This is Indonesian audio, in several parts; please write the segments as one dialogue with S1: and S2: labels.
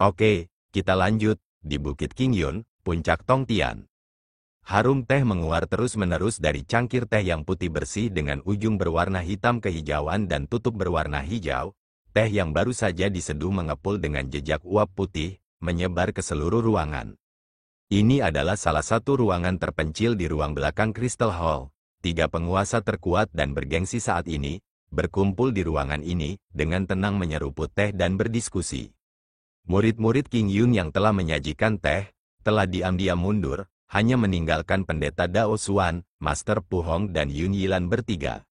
S1: Oke, kita lanjut. Di Bukit Qingyun, puncak Tongtian. Harum teh menguar terus-menerus dari cangkir teh yang putih bersih dengan ujung berwarna hitam kehijauan dan tutup berwarna hijau. Teh yang baru saja diseduh mengepul dengan jejak uap putih, menyebar ke seluruh ruangan. Ini adalah salah satu ruangan terpencil di ruang belakang Crystal Hall. 3 penguasa terkuat dan bergengsi saat ini, berkumpul di ruangan ini, dengan tenang menyeruput teh dan berdiskusi. Murid-murid Qingyun yang telah menyajikan teh, telah diam-diam mundur, hanya meninggalkan Pendeta Dao Xuan, Master Pu Hong dan Yun Yilan bertiga.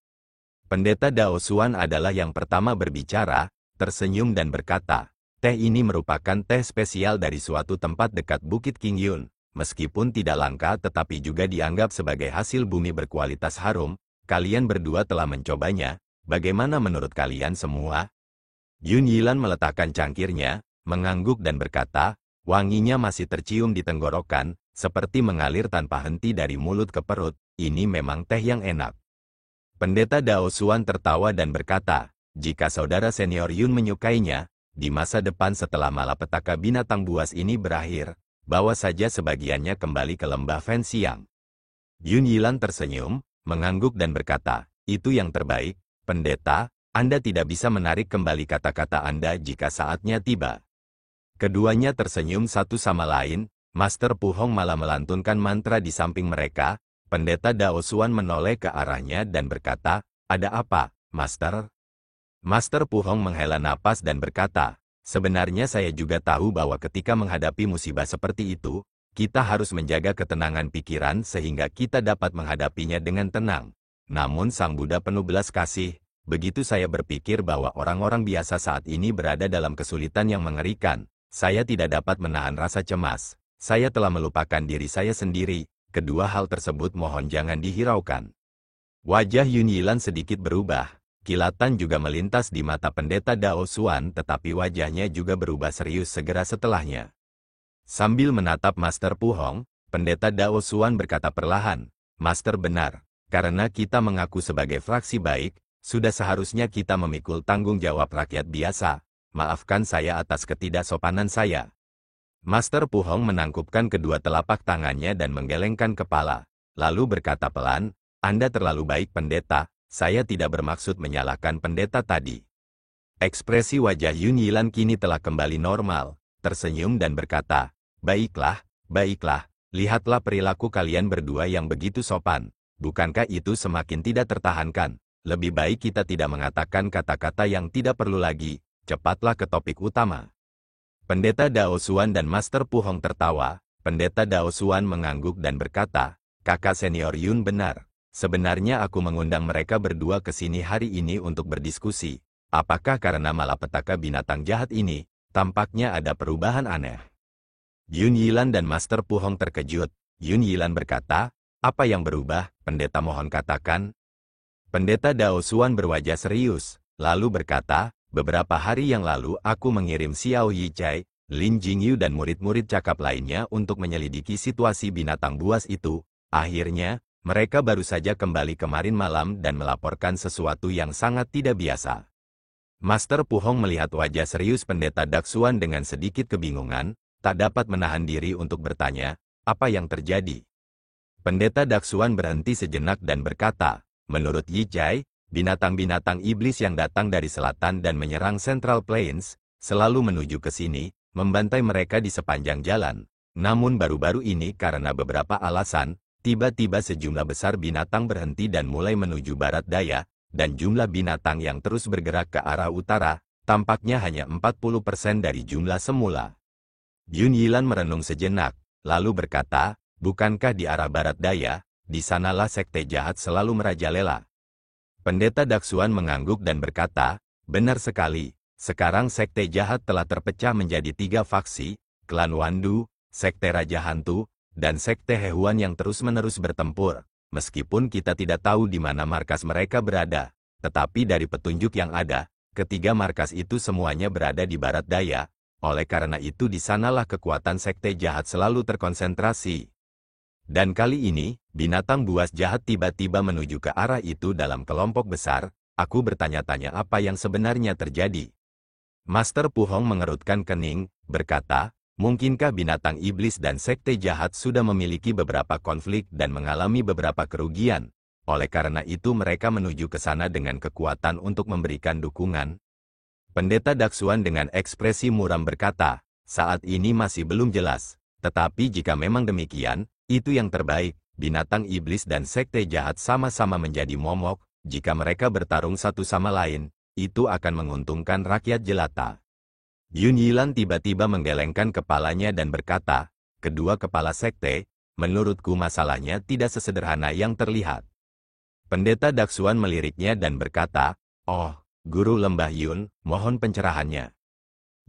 S1: Pendeta Dao Xuan adalah yang pertama berbicara, tersenyum dan berkata, teh ini merupakan teh spesial dari suatu tempat dekat Bukit Qingyun. Meskipun tidak langka tetapi juga dianggap sebagai hasil bumi berkualitas harum, kalian berdua telah mencobanya, bagaimana menurut kalian semua? Yun Yilan meletakkan cangkirnya, mengangguk dan berkata, wanginya masih tercium di tenggorokan, seperti mengalir tanpa henti dari mulut ke perut, ini memang teh yang enak. Pendeta Dao Xuan tertawa dan berkata, jika saudara senior Yun menyukainya, di masa depan setelah malapetaka binatang buas ini berakhir, bawa saja sebagiannya kembali ke lembah Fen Xiang. Yun Yilan tersenyum, mengangguk dan berkata, itu yang terbaik, pendeta, Anda tidak bisa menarik kembali kata-kata Anda jika saatnya tiba. Keduanya tersenyum satu sama lain, Master Pu Hong malah melantunkan mantra di samping mereka. Pendeta Dao Xuan menoleh ke arahnya dan berkata, ada apa, Master? Master Pu Hong menghela napas dan berkata, sebenarnya saya juga tahu bahwa ketika menghadapi musibah seperti itu, kita harus menjaga ketenangan pikiran sehingga kita dapat menghadapinya dengan tenang. Namun Sang Buddha penuh belas kasih, begitu saya berpikir bahwa orang-orang biasa saat ini berada dalam kesulitan yang mengerikan, saya tidak dapat menahan rasa cemas. Saya telah melupakan diri saya sendiri, kedua hal tersebut mohon jangan dihiraukan. Wajah Yun Yilan sedikit berubah. Kilatan juga melintas di mata Pendeta Dao Xuan tetapi wajahnya juga berubah serius segera setelahnya. Sambil menatap Master Pu Hong, Pendeta Dao Xuan berkata perlahan, Master benar, karena kita mengaku sebagai fraksi baik, sudah seharusnya kita memikul tanggung jawab rakyat biasa. Maafkan saya atas ketidaksopanan saya. Master Pu Hong menangkupkan kedua telapak tangannya dan menggelengkan kepala, lalu berkata pelan, Anda terlalu baik pendeta. Saya tidak bermaksud menyalahkan pendeta tadi. Ekspresi wajah Yun Yilan kini telah kembali normal, tersenyum dan berkata, baiklah, baiklah, lihatlah perilaku kalian berdua yang begitu sopan. Bukankah itu semakin tidak tertahankan? Lebih baik kita tidak mengatakan kata-kata yang tidak perlu lagi, cepatlah ke topik utama. Pendeta Dao Xuan dan Master Pu Hong tertawa, Pendeta Dao Xuan mengangguk dan berkata, kakak senior Yun benar. Sebenarnya aku mengundang mereka berdua ke sini hari ini untuk berdiskusi. Apakah karena malapetaka binatang jahat ini, tampaknya ada perubahan aneh. Yun Yilan dan Master Pu Hong terkejut. Yun Yilan berkata, apa yang berubah, pendeta mohon katakan? Pendeta Dao Xuan berwajah serius, lalu berkata, beberapa hari yang lalu aku mengirim Xiao Yichai, Lin Jingyu dan murid-murid cakap lainnya untuk menyelidiki situasi binatang buas itu. Akhirnya, mereka baru saja kembali kemarin malam dan melaporkan sesuatu yang sangat tidak biasa. Master Pu Hong melihat wajah serius Pendeta Daksuan dengan sedikit kebingungan, tak dapat menahan diri untuk bertanya, apa yang terjadi? Pendeta Daksuan berhenti sejenak dan berkata, menurut Yichai, binatang-binatang iblis yang datang dari selatan dan menyerang Central Plains, selalu menuju ke sini, membantai mereka di sepanjang jalan. Namun baru-baru ini karena beberapa alasan, tiba-tiba sejumlah besar binatang berhenti dan mulai menuju barat daya, dan jumlah binatang yang terus bergerak ke arah utara, tampaknya hanya 40% dari jumlah semula. Yun Yilan merenung sejenak, lalu berkata, bukankah di arah barat daya, di sanalah sekte jahat selalu merajalela? Pendeta Daksuan mengangguk dan berkata, benar sekali, sekarang sekte jahat telah terpecah menjadi 3 faksi, klan Wandu, sekte Raja Hantu, dan sekte Hehuan yang terus-menerus bertempur. Meskipun kita tidak tahu di mana markas mereka berada, tetapi dari petunjuk yang ada, ketiga markas itu semuanya berada di barat daya, oleh karena itu di sanalah kekuatan sekte jahat selalu terkonsentrasi. Dan kali ini, binatang buas jahat tiba-tiba menuju ke arah itu dalam kelompok besar. Aku bertanya-tanya apa yang sebenarnya terjadi. Master Puhong mengerutkan kening, berkata, mungkinkah binatang iblis dan sekte jahat sudah memiliki beberapa konflik dan mengalami beberapa kerugian? Oleh karena itu mereka menuju ke sana dengan kekuatan untuk memberikan dukungan. Pendeta Daksuan dengan ekspresi muram berkata, saat ini masih belum jelas. Tetapi jika memang demikian, itu yang terbaik. Binatang iblis dan sekte jahat sama-sama menjadi momok. Jika mereka bertarung satu sama lain, itu akan menguntungkan rakyat jelata. Yun Yilan tiba-tiba menggelengkan kepalanya dan berkata, kedua kepala sekte, menurutku masalahnya tidak sesederhana yang terlihat. Pendeta Daksuan meliriknya dan berkata, oh, Guru Lembah Yun, mohon pencerahannya.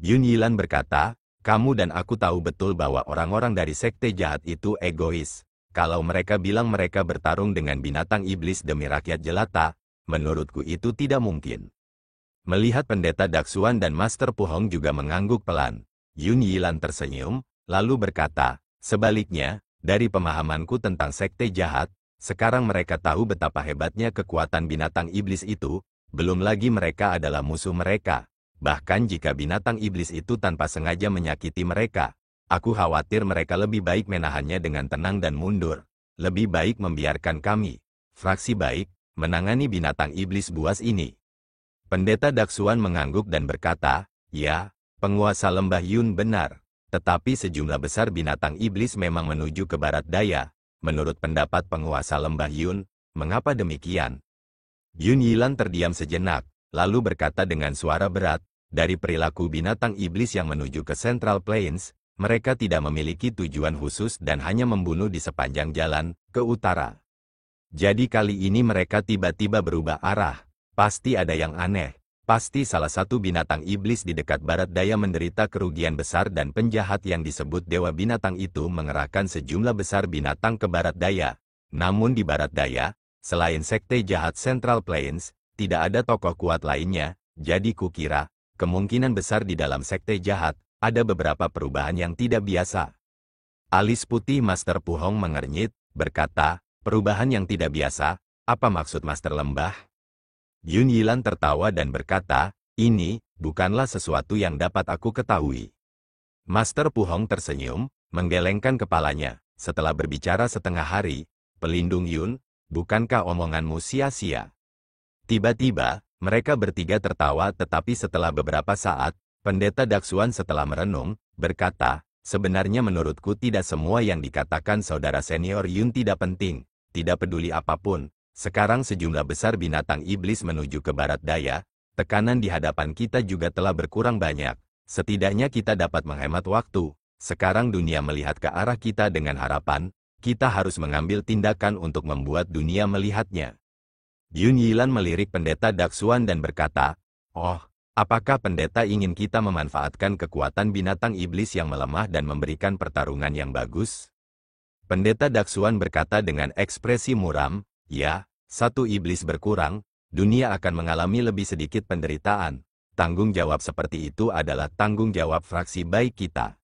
S1: Yun Yilan berkata, kamu dan aku tahu betul bahwa orang-orang dari sekte jahat itu egois. Kalau mereka bilang mereka bertarung dengan binatang iblis demi rakyat jelata, menurutku itu tidak mungkin. Melihat pendeta Daksuan dan Master Puhong juga mengangguk pelan, Yun Yilan tersenyum, lalu berkata, sebaliknya, dari pemahamanku tentang sekte jahat, sekarang mereka tahu betapa hebatnya kekuatan binatang iblis itu, belum lagi mereka adalah musuh mereka. Bahkan jika binatang iblis itu tanpa sengaja menyakiti mereka, aku khawatir mereka lebih baik menahannya dengan tenang dan mundur. Lebih baik membiarkan kami, fraksi baik, menangani binatang iblis buas ini. Pendeta Daksuan mengangguk dan berkata, ya, penguasa Lembah Yun benar. Tetapi sejumlah besar binatang iblis memang menuju ke barat daya. Menurut pendapat penguasa Lembah Yun, mengapa demikian? Yun Yilan terdiam sejenak, lalu berkata dengan suara berat, dari perilaku binatang iblis yang menuju ke Central Plains, mereka tidak memiliki tujuan khusus dan hanya membunuh di sepanjang jalan, ke utara. Jadi kali ini mereka tiba-tiba berubah arah. Pasti ada yang aneh. Pasti salah satu binatang iblis di dekat barat daya menderita kerugian besar dan penjahat yang disebut Dewa Binatang itu mengerahkan sejumlah besar binatang ke barat daya. Namun di barat daya, selain sekte jahat Central Plains, tidak ada tokoh kuat lainnya, jadi kukira, kemungkinan besar di dalam sekte jahat, ada beberapa perubahan yang tidak biasa. Alis putih Master Puhong mengernyit, berkata, perubahan yang tidak biasa, apa maksud Master Lembah? Yun Yilan tertawa dan berkata, ini, bukanlah sesuatu yang dapat aku ketahui. Master Puhong tersenyum, menggelengkan kepalanya, setelah berbicara setengah hari, pelindung Yun, bukankah omonganmu sia-sia? Tiba-tiba, mereka bertiga tertawa tetapi setelah beberapa saat, pendeta Daksuan setelah merenung, berkata, sebenarnya menurutku tidak semua yang dikatakan saudara senior Yun tidak penting, tidak peduli apapun. Sekarang sejumlah besar binatang iblis menuju ke barat daya, tekanan di hadapan kita juga telah berkurang banyak. Setidaknya kita dapat menghemat waktu. Sekarang dunia melihat ke arah kita dengan harapan, kita harus mengambil tindakan untuk membuat dunia melihatnya. Yun Yilan melirik pendeta Daksuan dan berkata, oh, apakah pendeta ingin kita memanfaatkan kekuatan binatang iblis yang melemah dan memberikan pertarungan yang bagus? Pendeta Daksuan berkata dengan ekspresi muram, ya, satu iblis berkurang, dunia akan mengalami lebih sedikit penderitaan. Tanggung jawab seperti itu adalah tanggung jawab fraksi baik kita.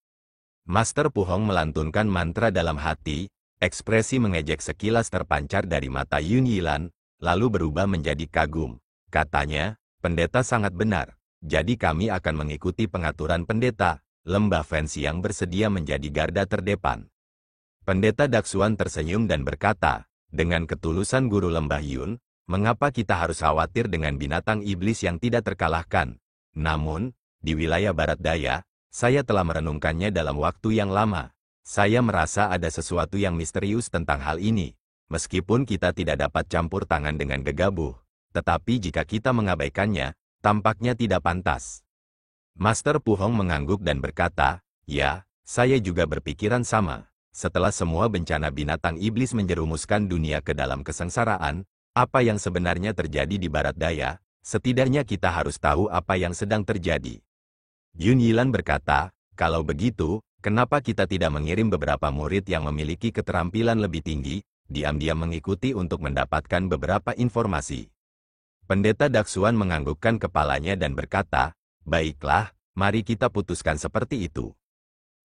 S1: Master Puhong melantunkan mantra dalam hati, ekspresi mengejek sekilas terpancar dari mata Yun Yilan, lalu berubah menjadi kagum. Katanya, pendeta sangat benar, jadi kami akan mengikuti pengaturan pendeta, Lembah Fancy yang bersedia menjadi garda terdepan. Pendeta Daksuan tersenyum dan berkata, dengan ketulusan Guru Lembah Yun, mengapa kita harus khawatir dengan binatang iblis yang tidak terkalahkan? Namun, di wilayah barat daya, saya telah merenungkannya dalam waktu yang lama. Saya merasa ada sesuatu yang misterius tentang hal ini. Meskipun kita tidak dapat campur tangan dengan gegabah, tetapi jika kita mengabaikannya, tampaknya tidak pantas. Master Puhong mengangguk dan berkata, ya, saya juga berpikiran sama. Setelah semua bencana binatang iblis menjerumuskan dunia ke dalam kesengsaraan, apa yang sebenarnya terjadi di barat daya, setidaknya kita harus tahu apa yang sedang terjadi. Yun Yilan berkata, kalau begitu, kenapa kita tidak mengirim beberapa murid yang memiliki keterampilan lebih tinggi, diam-diam mengikuti untuk mendapatkan beberapa informasi? Pendeta Daksuan menganggukkan kepalanya dan berkata, baiklah, mari kita putuskan seperti itu.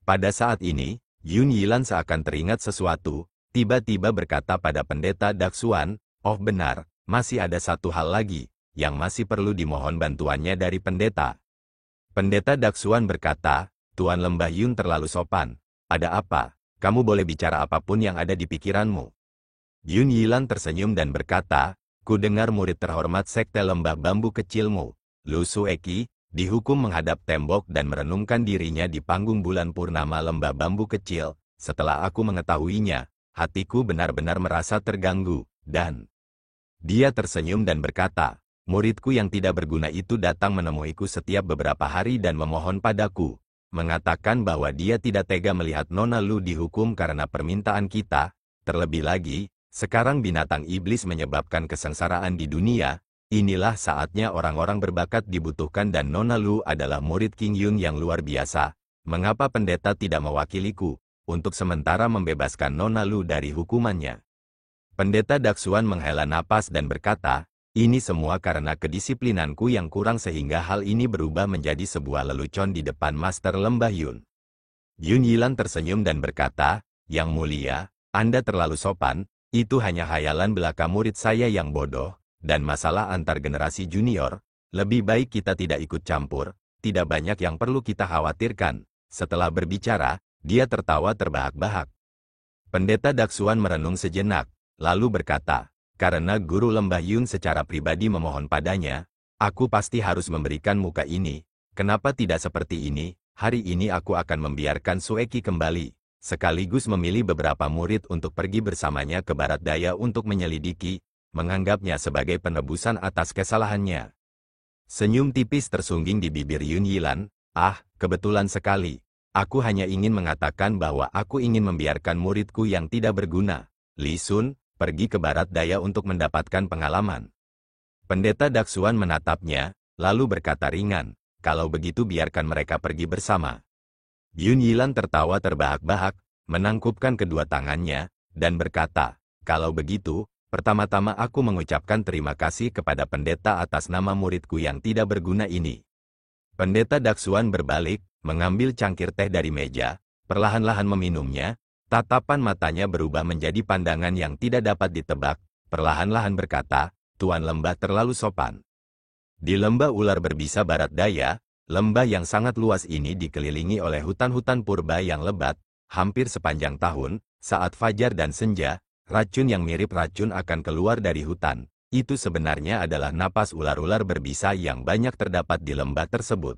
S1: Pada saat ini, Yun Yilan seakan teringat sesuatu, tiba-tiba berkata pada pendeta Daksuan, oh benar, masih ada satu hal lagi, yang masih perlu dimohon bantuannya dari pendeta. Pendeta Daksuan berkata, Tuan Lembah Yun terlalu sopan. Ada apa? Kamu boleh bicara apapun yang ada di pikiranmu. Yun Yilan tersenyum dan berkata, ku dengar murid terhormat sekte lembah bambu kecilmu, Lu Sueki, dihukum menghadap tembok dan merenungkan dirinya di panggung bulan purnama lembah bambu kecil. Setelah aku mengetahuinya, hatiku benar-benar merasa terganggu, dan dia tersenyum dan berkata, muridku yang tidak berguna itu datang menemuiku setiap beberapa hari dan memohon padaku, mengatakan bahwa dia tidak tega melihat Nona Lu dihukum karena permintaan kita. Terlebih lagi, sekarang binatang iblis menyebabkan kesengsaraan di dunia. Inilah saatnya orang-orang berbakat dibutuhkan dan Nona Lu adalah murid King Yun yang luar biasa. Mengapa pendeta tidak mewakiliku untuk sementara membebaskan Nona Lu dari hukumannya? Pendeta Daksuan menghela napas dan berkata, ini semua karena kedisiplinanku yang kurang sehingga hal ini berubah menjadi sebuah lelucon di depan Master Lembah Yun. Yun Yilan tersenyum dan berkata, Yang mulia, Anda terlalu sopan, itu hanya khayalan belaka murid saya yang bodoh, dan masalah antar generasi junior, lebih baik kita tidak ikut campur, tidak banyak yang perlu kita khawatirkan. Setelah berbicara, dia tertawa terbahak-bahak. Pendeta Daksuan merenung sejenak, lalu berkata, karena guru Lembah Yun secara pribadi memohon padanya, aku pasti harus memberikan muka ini. Kenapa tidak seperti ini? Hari ini aku akan membiarkan Sueki kembali, sekaligus memilih beberapa murid untuk pergi bersamanya ke barat daya untuk menyelidiki, menganggapnya sebagai penebusan atas kesalahannya. Senyum tipis tersungging di bibir Yun Yilan, kebetulan sekali. Aku hanya ingin mengatakan bahwa aku ingin membiarkan muridku yang tidak berguna, Li Sun, pergi ke barat daya untuk mendapatkan pengalaman. Pendeta Daksuan menatapnya, lalu berkata ringan, kalau begitu biarkan mereka pergi bersama. Yun Yilan tertawa terbahak-bahak, menangkupkan kedua tangannya, dan berkata, kalau begitu, pertama-tama aku mengucapkan terima kasih kepada pendeta atas nama muridku yang tidak berguna ini. Pendeta Daksuan berbalik, mengambil cangkir teh dari meja, perlahan-lahan meminumnya, tatapan matanya berubah menjadi pandangan yang tidak dapat ditebak, perlahan-lahan berkata, Tuan Lembah terlalu sopan. Di lembah ular berbisa barat daya, lembah yang sangat luas ini dikelilingi oleh hutan-hutan purba yang lebat, hampir sepanjang tahun, saat fajar dan senja, racun yang mirip racun akan keluar dari hutan. Itu sebenarnya adalah napas ular-ular berbisa yang banyak terdapat di lembah tersebut.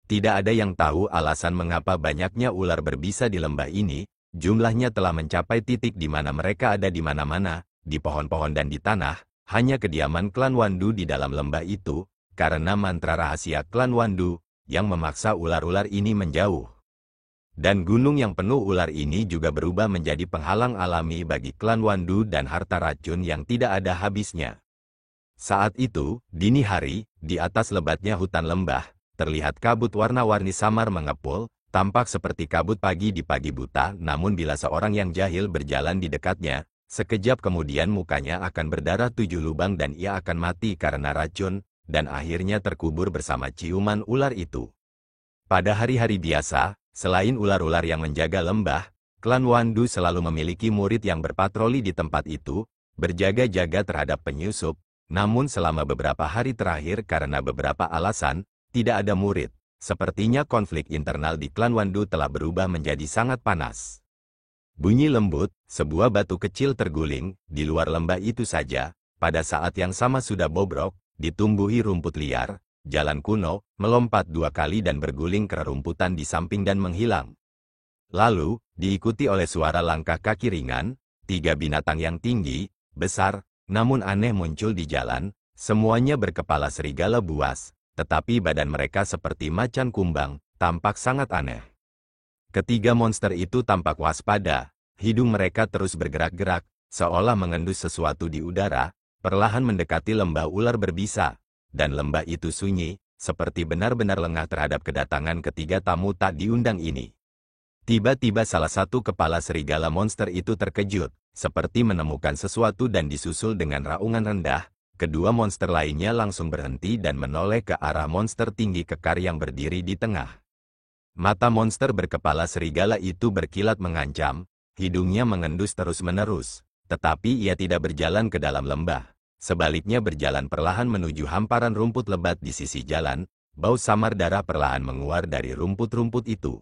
S1: Tidak ada yang tahu alasan mengapa banyaknya ular berbisa di lembah ini, jumlahnya telah mencapai titik di mana mereka ada di mana-mana, di pohon-pohon dan di tanah, hanya kediaman klan Wandu di dalam lembah itu, karena mantra rahasia klan Wandu, yang memaksa ular-ular ini menjauh. Dan gunung yang penuh ular ini juga berubah menjadi penghalang alami bagi klan Wandu dan harta racun yang tidak ada habisnya. Saat itu, dini hari, di atas lebatnya hutan lembah, terlihat kabut warna-warni samar mengepul, tampak seperti kabut pagi di pagi buta, namun bila seorang yang jahil berjalan di dekatnya, sekejap kemudian mukanya akan berdarah 7 lubang dan ia akan mati karena racun, dan akhirnya terkubur bersama ciuman ular itu. Pada hari-hari biasa, selain ular-ular yang menjaga lembah, klan Wandu selalu memiliki murid yang berpatroli di tempat itu, berjaga-jaga terhadap penyusup, namun selama beberapa hari terakhir karena beberapa alasan, tidak ada murid. Sepertinya konflik internal di klan Wandu telah berubah menjadi sangat panas. Bunyi lembut, sebuah batu kecil terguling, di luar lembah itu saja, pada saat yang sama sudah bobrok, ditumbuhi rumput liar, jalan kuno, melompat 2 kali dan berguling ke rerumputan di samping dan menghilang. Lalu, diikuti oleh suara langkah kaki ringan, 3 binatang yang tinggi, besar, namun aneh muncul di jalan, semuanya berkepala serigala buas, tetapi badan mereka seperti macan kumbang, tampak sangat aneh. Ketiga monster itu tampak waspada, hidung mereka terus bergerak-gerak, seolah mengendus sesuatu di udara, perlahan mendekati lembah ular berbisa, dan lembah itu sunyi, seperti benar-benar lengah terhadap kedatangan ketiga tamu tak diundang ini. Tiba-tiba salah satu kepala serigala monster itu terkejut, seperti menemukan sesuatu dan disusul dengan raungan rendah, kedua monster lainnya langsung berhenti dan menoleh ke arah monster tinggi kekar yang berdiri di tengah. Mata monster berkepala serigala itu berkilat mengancam, hidungnya mengendus terus-menerus, tetapi ia tidak berjalan ke dalam lembah. Sebaliknya berjalan perlahan menuju hamparan rumput lebat di sisi jalan, Bau samar darah perlahan menguar dari rumput-rumput itu.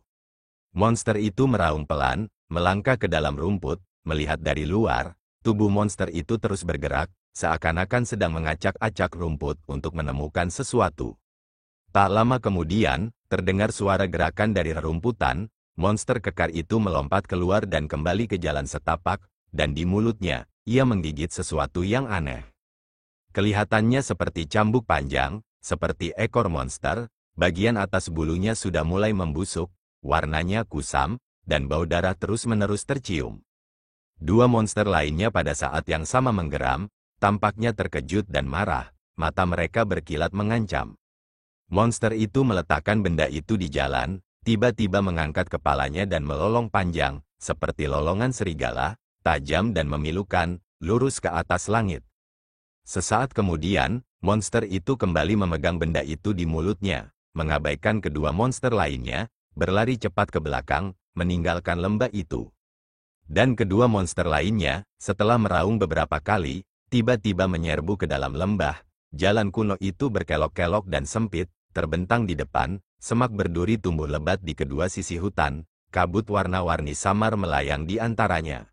S1: Monster itu meraung pelan, melangkah ke dalam rumput, melihat dari luar, tubuh monster itu terus bergerak, seakan-akan sedang mengacak-acak rumput untuk menemukan sesuatu. Tak lama kemudian, terdengar suara gerakan dari rerumputan, monster kekar itu melompat keluar dan kembali ke jalan setapak, dan di mulutnya, ia menggigit sesuatu yang aneh. Kelihatannya seperti cambuk panjang, seperti ekor monster, bagian atas bulunya sudah mulai membusuk, warnanya kusam, dan bau darah terus-menerus tercium. Dua monster lainnya pada saat yang sama menggeram, tampaknya terkejut dan marah, mata mereka berkilat mengancam. Monster itu meletakkan benda itu di jalan, tiba-tiba mengangkat kepalanya dan melolong panjang, seperti lolongan serigala, tajam dan memilukan, lurus ke atas langit. Sesaat kemudian, monster itu kembali memegang benda itu di mulutnya, mengabaikan kedua monster lainnya, berlari cepat ke belakang, meninggalkan lembah itu. Dan kedua monster lainnya, setelah meraung beberapa kali, tiba-tiba menyerbu ke dalam lembah. Jalan kuno itu berkelok-kelok dan sempit, terbentang di depan, semak berduri tumbuh lebat di kedua sisi hutan, kabut warna-warni samar melayang di antaranya.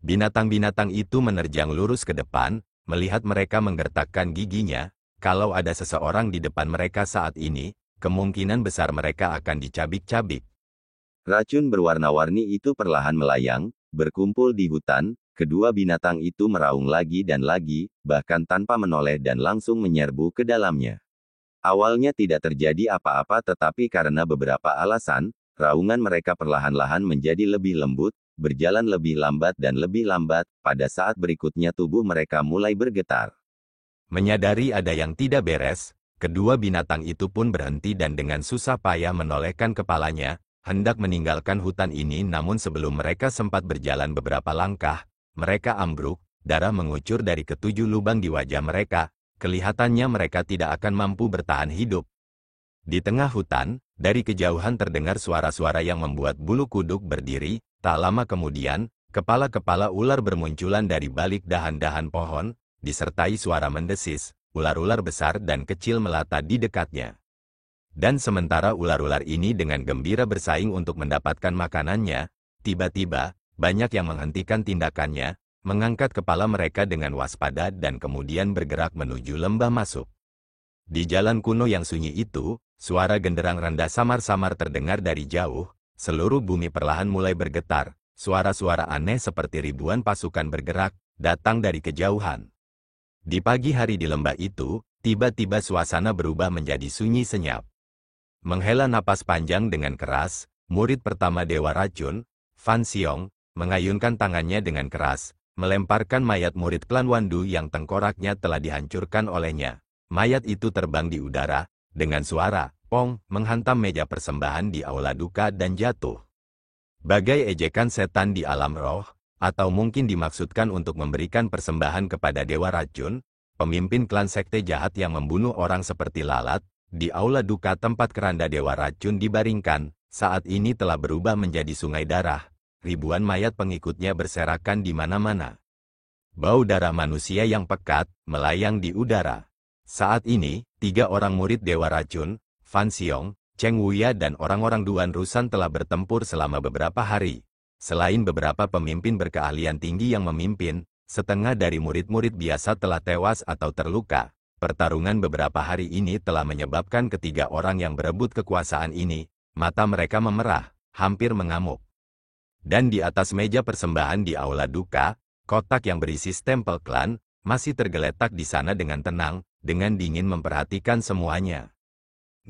S1: Binatang-binatang itu menerjang lurus ke depan, melihat mereka menggertakkan giginya. Kalau ada seseorang di depan mereka saat ini, kemungkinan besar mereka akan dicabik-cabik.
S2: Racun berwarna-warni itu perlahan melayang, berkumpul di hutan, kedua binatang itu meraung lagi dan lagi, bahkan tanpa menoleh dan langsung menyerbu ke dalamnya. Awalnya tidak terjadi apa-apa tetapi karena beberapa alasan, raungan mereka perlahan-lahan menjadi lebih lembut, berjalan lebih lambat dan lebih lambat, pada saat berikutnya tubuh mereka mulai bergetar.
S1: Menyadari ada yang tidak beres, kedua binatang itu pun berhenti dan dengan susah payah menolehkan kepalanya, hendak meninggalkan hutan ini namun sebelum mereka sempat berjalan beberapa langkah, mereka ambruk, darah mengucur dari ketujuh lubang di wajah mereka, kelihatannya mereka tidak akan mampu bertahan hidup. Di tengah hutan, dari kejauhan terdengar suara-suara yang membuat bulu kuduk berdiri, tak lama kemudian, kepala-kepala ular bermunculan dari balik dahan-dahan pohon, disertai suara mendesis, ular-ular besar dan kecil melata di dekatnya. Dan sementara ular-ular ini dengan gembira bersaing untuk mendapatkan makanannya, tiba-tiba, banyak yang menghentikan tindakannya, mengangkat kepala mereka dengan waspada dan kemudian bergerak menuju lembah masuk. Di jalan kuno yang sunyi itu, suara genderang rendah samar-samar terdengar dari jauh, seluruh bumi perlahan mulai bergetar, suara-suara aneh seperti ribuan pasukan bergerak, datang dari kejauhan. Di pagi hari di lembah itu, tiba-tiba suasana berubah menjadi sunyi senyap. Menghela napas panjang dengan keras, murid pertama Dewa Racun, Fan Xiong, mengayunkan tangannya dengan keras, melemparkan mayat murid klan Wandu yang tengkoraknya telah dihancurkan olehnya. Mayat itu terbang di udara, dengan suara, pong, menghantam meja persembahan di aula duka dan jatuh. Bagai ejekan setan di alam roh, atau mungkin dimaksudkan untuk memberikan persembahan kepada Dewa Racun, pemimpin klan sekte jahat yang membunuh orang seperti lalat, di aula duka tempat keranda Dewa Racun dibaringkan, saat ini telah berubah menjadi sungai darah. Ribuan mayat pengikutnya berserakan di mana-mana. Bau darah manusia yang pekat, melayang di udara. Saat ini, 3 orang murid Dewa Racun, Fan Xiong, Cheng Wuya dan orang-orang Duan Rusan telah bertempur selama beberapa hari. Selain beberapa pemimpin berkeahlian tinggi yang memimpin, setengah dari murid-murid biasa telah tewas atau terluka. Pertarungan beberapa hari ini telah menyebabkan ketiga orang yang berebut kekuasaan ini, mata mereka memerah, hampir mengamuk. Dan di atas meja persembahan di aula duka, kotak yang berisi stempel klan, masih tergeletak di sana dengan tenang, dengan dingin memperhatikan semuanya.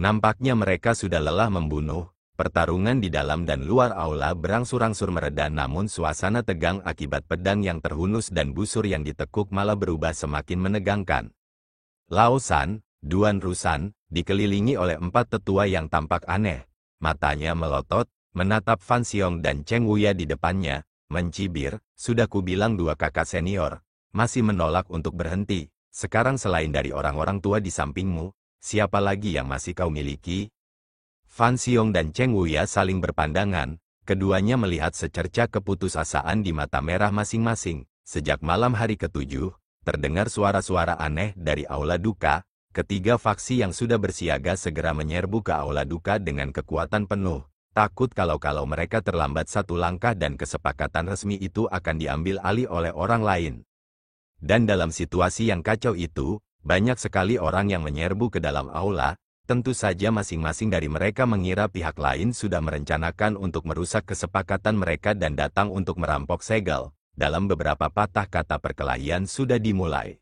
S1: Nampaknya mereka sudah lelah membunuh. Pertarungan di dalam dan luar aula berangsur-angsur mereda namun suasana tegang akibat pedang yang terhunus dan busur yang ditekuk malah berubah semakin menegangkan. Lao San, Duan Rusan, dikelilingi oleh 4 tetua yang tampak aneh. Matanya melotot, menatap Fan Xiong dan Cheng Wuya di depannya, mencibir, sudah kubilang 2 kakak senior, masih menolak untuk berhenti. Sekarang selain dari orang-orang tua di sampingmu, siapa lagi yang masih kau miliki? Fan Xiong dan Cheng Wuya saling berpandangan, keduanya melihat secerca keputusasaan di mata merah masing-masing. Sejak malam hari ke-7, terdengar suara-suara aneh dari aula duka, ketiga faksi yang sudah bersiaga segera menyerbu ke Aula Duka dengan kekuatan penuh, takut kalau mereka terlambat satu langkah dan kesepakatan resmi itu akan diambil alih oleh orang lain. Dan dalam situasi yang kacau itu, banyak sekali orang yang menyerbu ke dalam aula. Tentu saja masing-masing dari mereka mengira pihak lain sudah merencanakan untuk merusak kesepakatan mereka dan datang untuk merampok segel. Dalam beberapa patah kata perkelahian sudah dimulai.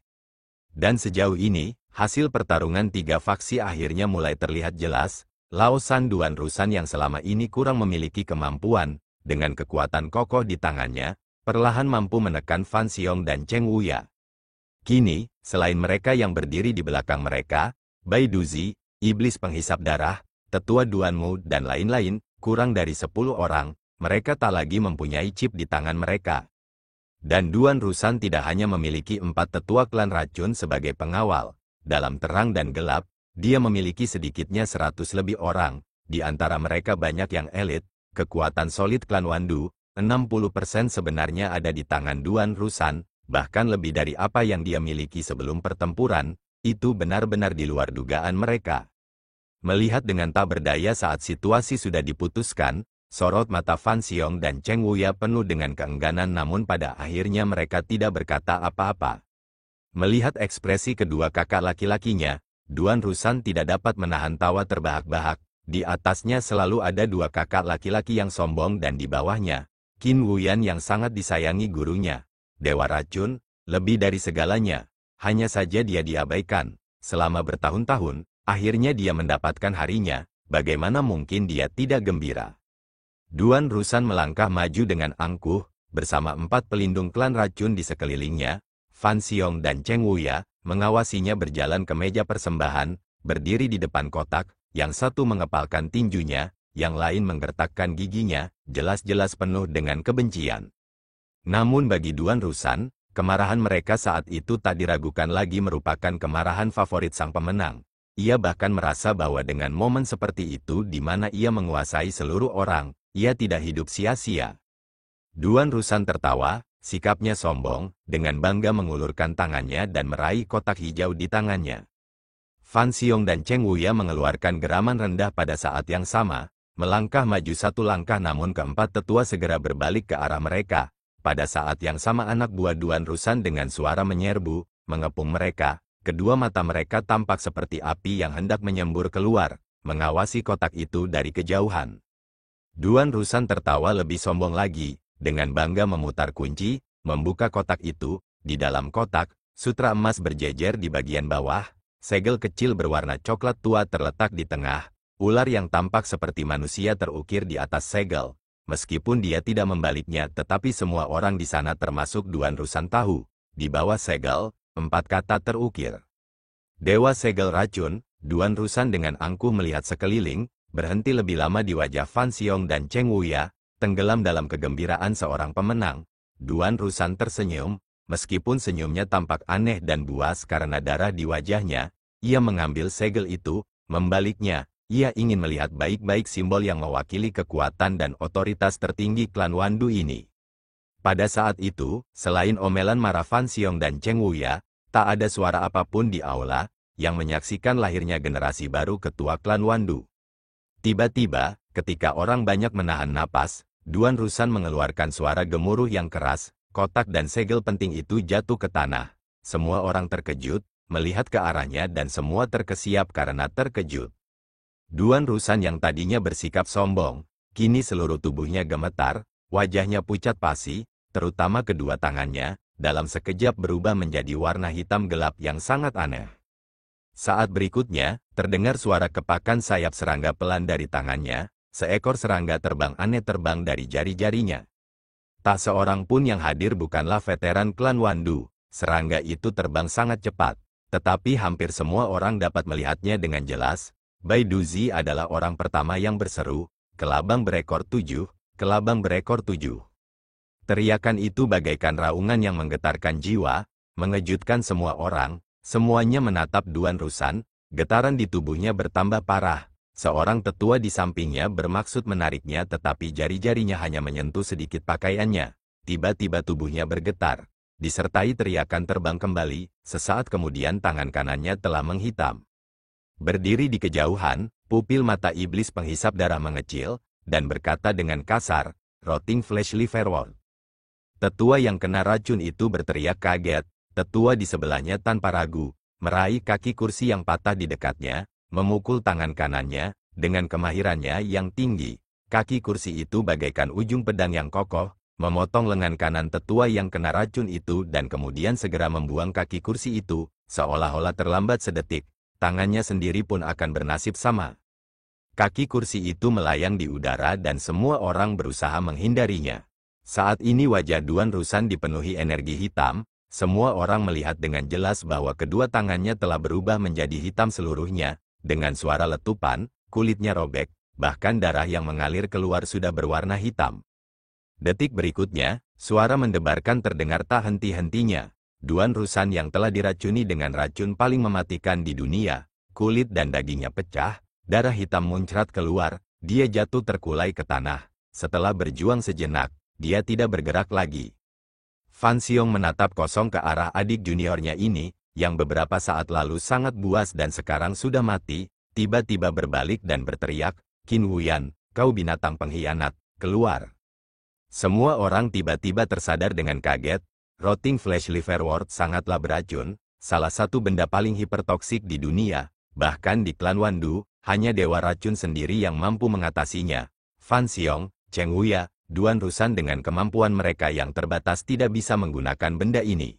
S1: Dan sejauh ini, hasil pertarungan tiga faksi akhirnya mulai terlihat jelas. Lao Shan Duan Rusan yang selama ini kurang memiliki kemampuan, dengan kekuatan kokoh di tangannya, perlahan mampu menekan Fan Xiong dan Cheng Wuya. Kini, selain mereka yang berdiri di belakang mereka, Bai Duzi, Iblis Penghisap Darah, Tetua Duanmu, dan lain-lain, kurang dari 10 orang, mereka tak lagi mempunyai chip di tangan mereka. Dan Duan Rusan tidak hanya memiliki 4 tetua klan racun sebagai pengawal. Dalam terang dan gelap, dia memiliki sedikitnya 100 lebih orang, di antara mereka banyak yang elit. Kekuatan solid klan Wandu, 60% sebenarnya ada di tangan Duan Rusan, bahkan lebih dari apa yang dia miliki sebelum pertempuran. Itu benar-benar di luar dugaan mereka. Melihat dengan tak berdaya saat situasi sudah diputuskan, sorot mata Fan Xiong dan Cheng Wuya penuh dengan keengganan, namun pada akhirnya mereka tidak berkata apa-apa. Melihat ekspresi kedua kakak laki-lakinya, Duan Rusan tidak dapat menahan tawa terbahak-bahak. Di atasnya selalu ada 2 kakak laki-laki yang sombong dan di bawahnya, Qin Wuyan yang sangat disayangi gurunya. Dewa racun, lebih dari segalanya. Hanya saja dia diabaikan. Selama bertahun-tahun, akhirnya dia mendapatkan harinya. Bagaimana mungkin dia tidak gembira? Duan Rusan melangkah maju dengan angkuh, bersama 4 pelindung klan racun di sekelilingnya. Fan Xiong dan Cheng Wuya mengawasinya berjalan ke meja persembahan, berdiri di depan kotak, yang satu mengepalkan tinjunya, yang lain menggertakkan giginya, jelas-jelas penuh dengan kebencian. Namun bagi Duan Rusan, kemarahan mereka saat itu tak diragukan lagi merupakan kemarahan favorit sang pemenang. Ia bahkan merasa bahwa dengan momen seperti itu di mana ia menguasai seluruh orang, ia tidak hidup sia-sia. Duan Rusan tertawa, sikapnya sombong, dengan bangga mengulurkan tangannya dan meraih kotak hijau di tangannya. Fan Xiong dan Cheng Wuya mengeluarkan geraman rendah pada saat yang sama, melangkah maju 1 langkah, namun keempat tetua segera berbalik ke arah mereka. Pada saat yang sama anak buah Duan Rusan dengan suara menyerbu, mengepung mereka. Kedua mata mereka tampak seperti api yang hendak menyembur keluar, mengawasi kotak itu dari kejauhan. Duan Rusan tertawa lebih sombong lagi, dengan bangga memutar kunci, membuka kotak itu. Di dalam kotak, sutra emas berjejer di bagian bawah, segel kecil berwarna coklat tua terletak di tengah, ular yang tampak seperti manusia terukir di atas segel. Meskipun dia tidak membaliknya, tetapi semua orang di sana termasuk Duan Rusan tahu, di bawah segel, 4 kata terukir. Dewa segel racun. Duan Rusan dengan angkuh melihat sekeliling, berhenti lebih lama di wajah Fan Xiong dan Cheng Wuya, tenggelam dalam kegembiraan seorang pemenang. Duan Rusan tersenyum, meskipun senyumnya tampak aneh dan buas karena darah di wajahnya. Ia mengambil segel itu, membaliknya. Ia ingin melihat baik-baik simbol yang mewakili kekuatan dan otoritas tertinggi klan Wandu ini. Pada saat itu, selain omelan marah Fan Xiong dan Cheng Wuya, tak ada suara apapun di aula, yang menyaksikan lahirnya generasi baru ketua klan Wandu. Tiba-tiba, ketika orang banyak menahan napas, Duan Rusan mengeluarkan suara gemuruh yang keras, kotak dan segel penting itu jatuh ke tanah. Semua orang terkejut, melihat ke arahnya dan semua terkesiap karena terkejut. Duan Rusan yang tadinya bersikap sombong, kini seluruh tubuhnya gemetar, wajahnya pucat pasi, terutama kedua tangannya, dalam sekejap berubah menjadi warna hitam gelap yang sangat aneh. Saat berikutnya, terdengar suara kepakan sayap serangga pelan dari tangannya, seekor serangga terbang aneh terbang dari jari-jarinya. Tak seorang pun yang hadir bukanlah veteran klan Wandu, serangga itu terbang sangat cepat, tetapi hampir semua orang dapat melihatnya dengan jelas. Bai Duzi adalah orang pertama yang berseru, "Kelabang berekor 7, kelabang berekor 7." Teriakan itu bagaikan raungan yang menggetarkan jiwa, mengejutkan semua orang. Semuanya menatap Duan Rusan, getaran di tubuhnya bertambah parah. Seorang tetua di sampingnya bermaksud menariknya tetapi jari-jarinya hanya menyentuh sedikit pakaiannya. Tiba-tiba tubuhnya bergetar. disertai teriakan terbang kembali, sesaat kemudian tangan kanannya telah menghitam. Berdiri di kejauhan, pupil mata iblis penghisap darah mengecil, dan berkata dengan kasar, "Rotting Flesh Liverwort." Tetua yang kena racun itu berteriak kaget. Tetua di sebelahnya tanpa ragu, meraih kaki kursi yang patah di dekatnya, memukul tangan kanannya, dengan kemahirannya yang tinggi. Kaki kursi itu bagaikan ujung pedang yang kokoh, memotong lengan kanan tetua yang kena racun itu dan kemudian segera membuang kaki kursi itu, seolah-olah terlambat sedetik, tangannya sendiri pun akan bernasib sama. Kaki kursi itu melayang di udara dan semua orang berusaha menghindarinya. Saat ini wajah Duan Rusan dipenuhi energi hitam, semua orang melihat dengan jelas bahwa kedua tangannya telah berubah menjadi hitam seluruhnya, dengan suara letupan, kulitnya robek, bahkan darah yang mengalir keluar sudah berwarna hitam. Detik berikutnya, suara mendebarkan terdengar tak henti-hentinya. Duan Rusan yang telah diracuni dengan racun paling mematikan di dunia, kulit dan dagingnya pecah, darah hitam muncrat keluar, dia jatuh terkulai ke tanah. Setelah berjuang sejenak, dia tidak bergerak lagi. Fan Xiong menatap kosong ke arah adik juniornya ini, yang beberapa saat lalu sangat buas dan sekarang sudah mati, tiba-tiba berbalik dan berteriak, "Qin Wuyan, kau binatang pengkhianat, keluar!" Semua orang tiba-tiba tersadar dengan kaget, Rotting Flesh Liverwort sangatlah beracun, salah satu benda paling hipertoksik di dunia, bahkan di klan Wandu, hanya Dewa Racun sendiri yang mampu mengatasinya. Fan Xiong, Cheng Wuya, Duan Rusan dengan kemampuan mereka yang terbatas tidak bisa menggunakan benda ini.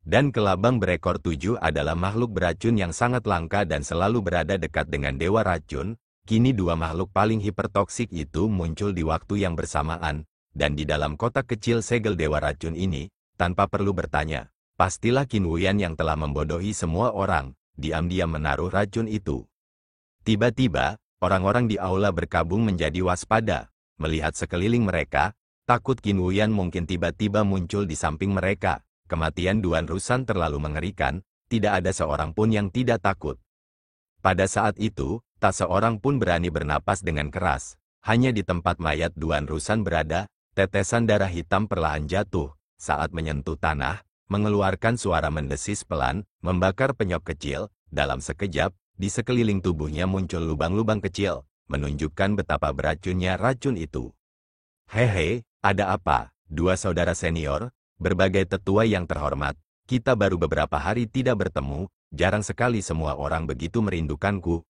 S1: Dan kelabang berekor 7 adalah makhluk beracun yang sangat langka dan selalu berada dekat dengan Dewa Racun. Kini dua makhluk paling hipertoksik itu muncul di waktu yang bersamaan, dan di dalam kotak kecil segel Dewa Racun ini, tanpa perlu bertanya, pastilah Qin Wuyan yang telah membodohi semua orang, diam-diam menaruh racun itu. Tiba-tiba, orang-orang di aula berkabung menjadi waspada, melihat sekeliling mereka, takut Qin Wuyan mungkin tiba-tiba muncul di samping mereka. Kematian Duan Rusan terlalu mengerikan, tidak ada seorang pun yang tidak takut. Pada saat itu, tak seorang pun berani bernapas dengan keras, hanya di tempat mayat Duan Rusan berada, tetesan darah hitam perlahan jatuh, saat menyentuh tanah, mengeluarkan suara mendesis pelan, membakar penyok kecil, dalam sekejap, di sekeliling tubuhnya muncul lubang-lubang kecil, menunjukkan betapa beracunnya racun itu. "Hehe, ada apa, dua saudara senior, berbagai tetua yang terhormat, kita baru beberapa hari tidak bertemu, jarang sekali semua orang begitu merindukanku."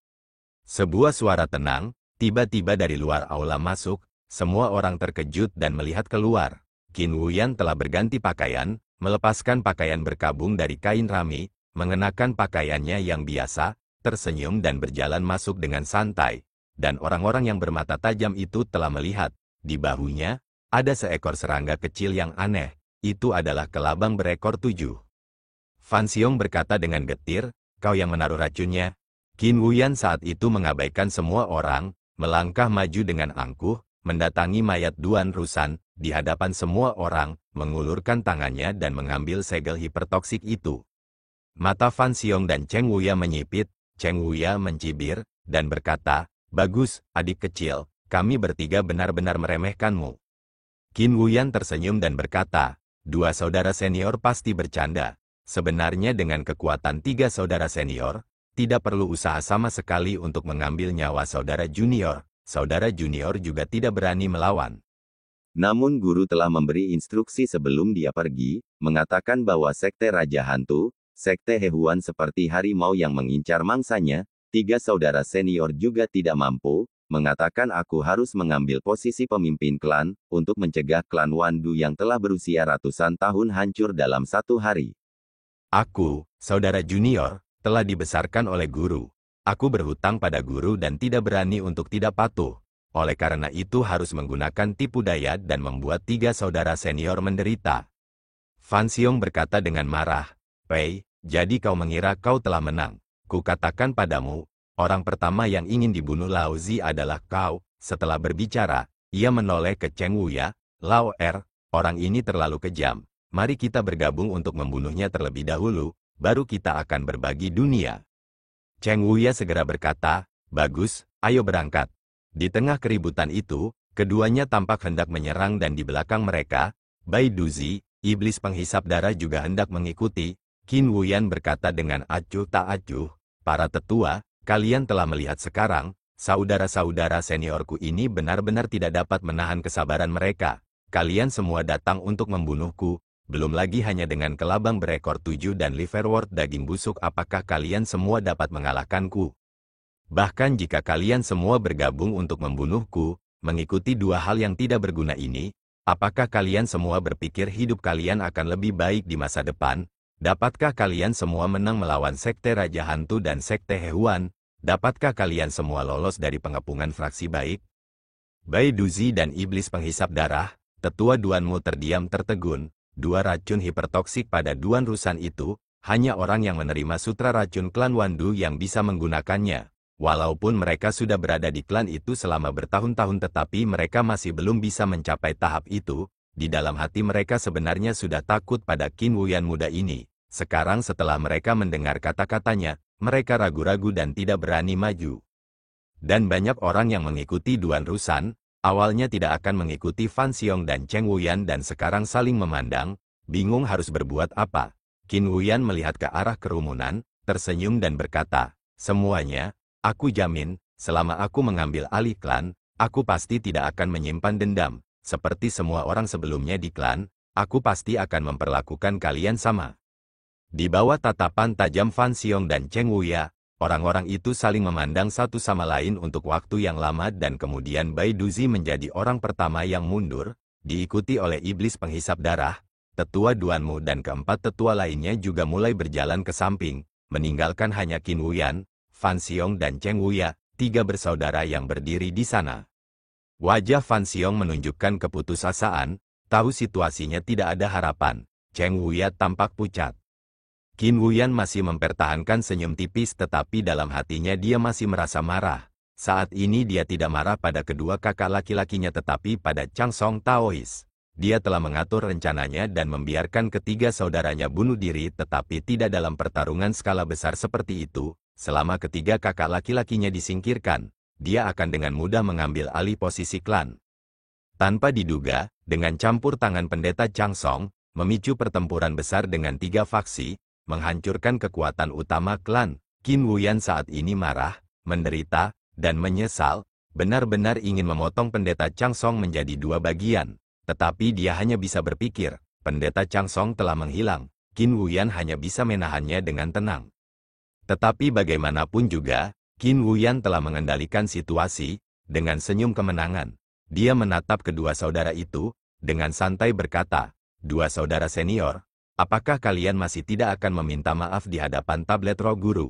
S1: Sebuah suara tenang, tiba-tiba dari luar aula masuk, semua orang terkejut dan melihat keluar. Qin Wuyan telah berganti pakaian, melepaskan pakaian berkabung dari kain rami, mengenakan pakaiannya yang biasa, tersenyum dan berjalan masuk dengan santai. Dan orang-orang yang bermata tajam itu telah melihat, di bahunya, ada seekor serangga kecil yang aneh, itu adalah kelabang berekor 7. Fan Xiong berkata dengan getir, "Kau yang menaruh racunnya?" Qin Wuyan saat itu mengabaikan semua orang, melangkah maju dengan angkuh, mendatangi mayat Duan Rusan, di hadapan semua orang, mengulurkan tangannya dan mengambil segel hipertoksik itu. Mata Fan Xiong dan Cheng Wuya menyipit, Cheng Wuya mencibir, dan berkata, "Bagus, adik kecil, kami bertiga benar-benar meremehkanmu." Qin Wuyan tersenyum dan berkata, "Dua saudara senior pasti bercanda. Sebenarnya dengan kekuatan 3 saudara senior, tidak perlu usaha sama sekali untuk mengambil nyawa saudara junior. Saudara junior juga tidak berani melawan."
S2: Namun guru telah memberi instruksi sebelum dia pergi, mengatakan bahwa sekte Raja Hantu, sekte hewan seperti harimau yang mengincar mangsanya, 3 saudara senior juga tidak mampu, mengatakan aku harus mengambil posisi pemimpin klan, untuk mencegah klan Wandu yang telah berusia ratusan tahun hancur dalam 1 hari.
S1: "Aku, saudara junior, telah dibesarkan oleh guru. Aku berhutang pada guru dan tidak berani untuk tidak patuh. Oleh karena itu harus menggunakan tipu daya dan membuat 3 saudara senior menderita." Fan Xiong berkata dengan marah, "Pei, jadi kau mengira kau telah menang. Kukatakan padamu, orang pertama yang ingin dibunuh Lao Zi adalah kau." Setelah berbicara, ia menoleh ke Cheng Wuya, "Lao Er, orang ini terlalu kejam. Mari kita bergabung untuk membunuhnya terlebih dahulu, baru kita akan berbagi dunia." Cheng Wuya segera berkata, "Bagus, ayo berangkat." Di tengah keributan itu, keduanya tampak hendak menyerang dan di belakang mereka, Bai Duzi, iblis penghisap darah juga hendak mengikuti. Qin Wuyan berkata dengan acuh tak acuh, para tetua, kalian telah melihat sekarang, saudara-saudara seniorku ini benar-benar tidak dapat menahan kesabaran mereka. Kalian semua datang untuk membunuhku, belum lagi hanya dengan kelabang berekor 7 dan liverwort daging busuk. Apakah kalian semua dapat mengalahkanku? Bahkan jika kalian semua bergabung untuk membunuhku, mengikuti dua hal yang tidak berguna ini, apakah kalian semua berpikir hidup kalian akan lebih baik di masa depan? Dapatkah kalian semua menang melawan Sekte Raja Hantu dan Sekte Hehuan? Dapatkah kalian semua lolos dari pengepungan fraksi baik? Bai Duzi dan iblis penghisap darah, tetua Duanmu terdiam tertegun. Dua racun hipertoksik pada Duan Rusan itu, hanya orang yang menerima sutra racun klan Wandu yang bisa menggunakannya. Walaupun mereka sudah berada di klan itu selama bertahun-tahun tetapi mereka masih belum bisa mencapai tahap itu. Di dalam hati mereka sebenarnya sudah takut pada Qin Wuyan muda ini. Sekarang setelah mereka mendengar kata-katanya, mereka ragu-ragu dan tidak berani maju. Dan banyak orang yang mengikuti Duan Rusan, awalnya tidak akan mengikuti Fan Xiong dan Cheng Wuyan dan sekarang saling memandang, bingung harus berbuat apa. Qin Wuyan melihat ke arah kerumunan, tersenyum dan berkata, semuanya, aku jamin, selama aku mengambil alih klan, aku pasti tidak akan menyimpan dendam. Seperti semua orang sebelumnya di klan, aku pasti akan memperlakukan kalian sama. Di bawah tatapan tajam Fan Xiong dan Cheng Wuya, orang-orang itu saling memandang satu sama lain untuk waktu yang lama dan kemudian Bai Duzi menjadi orang pertama yang mundur, diikuti oleh iblis penghisap darah, tetua Duanmu dan keempat tetua lainnya juga mulai berjalan ke samping, meninggalkan hanya Qin Wuyan, Fan Xiong dan Cheng Wuya, tiga bersaudara yang berdiri di sana. Wajah Fan Xiong menunjukkan keputusasaan, tahu situasinya tidak ada harapan. Cheng Wuya tampak pucat. Qin Wuyan masih mempertahankan senyum tipis tetapi dalam hatinya dia masih merasa marah. Saat ini dia tidak marah pada kedua kakak laki-lakinya tetapi pada Chang Song Taois. Dia telah mengatur rencananya dan membiarkan ketiga saudaranya bunuh diri tetapi tidak dalam pertarungan skala besar seperti itu. Selama ketiga kakak laki-lakinya disingkirkan, dia akan dengan mudah mengambil alih posisi klan. Tanpa diduga, dengan campur tangan pendeta Chang Song, memicu pertempuran besar dengan tiga faksi, menghancurkan kekuatan utama klan. Qin Wuyan saat ini marah, menderita, dan menyesal, benar-benar ingin memotong pendeta Chang Song menjadi dua bagian. Tetapi dia hanya bisa berpikir, pendeta Chang Song telah menghilang, Qin Wuyan hanya bisa menahannya dengan tenang. Tetapi bagaimanapun juga, Qin Wuyan telah mengendalikan situasi, dengan senyum kemenangan. Dia menatap kedua saudara itu, dengan santai berkata, dua saudara senior, apakah kalian masih tidak akan meminta maaf di hadapan tablet roh guru?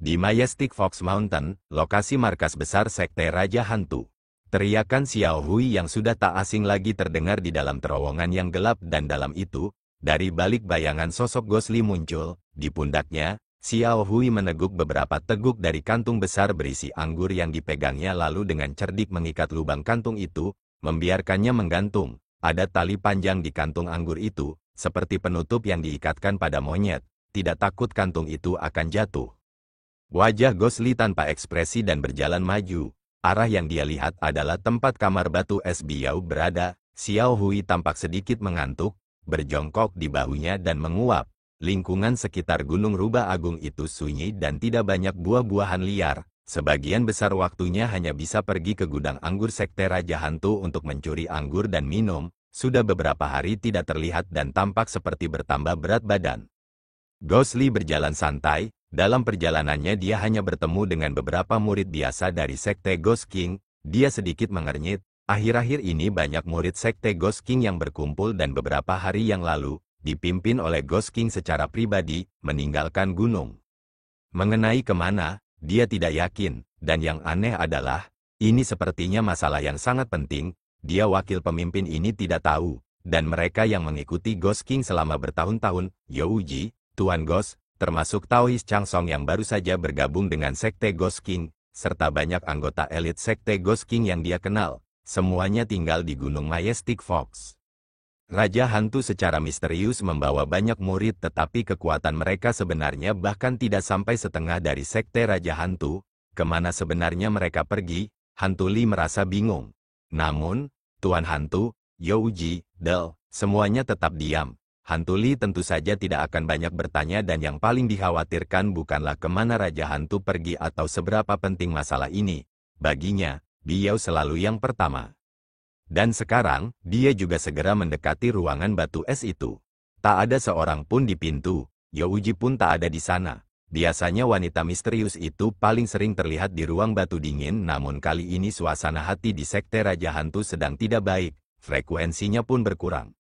S1: Di Majestic Fox Mountain, lokasi markas besar Sekte Raja Hantu. Teriakan Xiao Hui yang sudah tak asing lagi terdengar di dalam terowongan yang gelap dan dalam itu, dari balik bayangan sosok Gosli muncul, di pundaknya, Xiao Hui meneguk beberapa teguk dari kantung besar berisi anggur yang dipegangnya lalu dengan cerdik mengikat lubang kantung itu, membiarkannya menggantung. Ada tali panjang di kantung anggur itu, seperti penutup yang diikatkan pada monyet, tidak takut kantung itu akan jatuh. Wajah Gosli tanpa ekspresi dan berjalan maju, arah yang dia lihat adalah tempat kamar batu es Biao berada. Xiao Hui tampak sedikit mengantuk, berjongkok di bahunya dan menguap. Lingkungan sekitar Gunung Rubah Agung itu sunyi dan tidak banyak buah-buahan liar. Sebagian besar waktunya hanya bisa pergi ke gudang anggur Sekte Raja Hantu untuk mencuri anggur dan minum. Sudah beberapa hari tidak terlihat dan tampak seperti bertambah berat badan. Gosli berjalan santai. Dalam perjalanannya dia hanya bertemu dengan beberapa murid biasa dari Sekte Ghost King. Dia sedikit mengernyit. Akhir-akhir ini banyak murid Sekte Ghost King yang berkumpul dan beberapa hari yang lalu, dipimpin oleh Ghost King secara pribadi, meninggalkan gunung. Mengenai kemana, dia tidak yakin, dan yang aneh adalah, ini sepertinya masalah yang sangat penting, dia wakil pemimpin ini tidak tahu, dan mereka yang mengikuti Ghost King selama bertahun-tahun, Youji, Tuan Ghost, termasuk Taois Chang Song yang baru saja bergabung dengan Sekte Ghost King, serta banyak anggota elit Sekte Ghost King yang dia kenal, semuanya tinggal di Gunung Majestic Fox. Raja Hantu secara misterius membawa banyak murid tetapi kekuatan mereka sebenarnya bahkan tidak sampai setengah dari Sekte Raja Hantu. Kemana sebenarnya mereka pergi, Hantu Li merasa bingung. Namun, Tuan Hantu, Youji, Del, Semuanya tetap diam. Hantu Li tentu saja tidak akan banyak bertanya dan yang paling dikhawatirkan bukanlah kemana Raja Hantu pergi atau seberapa penting masalah ini. Baginya, Biao selalu yang pertama. Dan sekarang, dia juga segera mendekati ruangan batu es itu. Tak ada seorang pun di pintu, Youji pun tak ada di sana. Biasanya wanita misterius itu paling sering terlihat di ruang batu dingin, namun kali ini suasana hati di Sekte Raja Hantu sedang tidak baik, frekuensinya pun berkurang.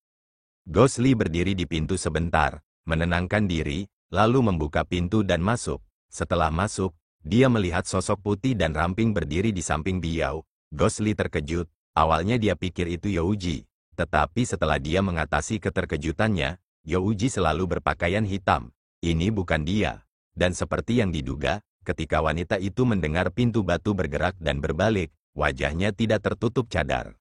S1: Ghost Li berdiri di pintu sebentar, menenangkan diri, lalu membuka pintu dan masuk. Setelah masuk, dia melihat sosok putih dan ramping berdiri di samping Biao. Ghost Li terkejut, awalnya dia pikir itu Youji. Tetapi setelah dia mengatasi keterkejutannya, Youji selalu berpakaian hitam. Ini bukan dia. Dan seperti yang diduga, ketika wanita itu mendengar pintu batu bergerak dan berbalik, wajahnya tidak tertutup cadar.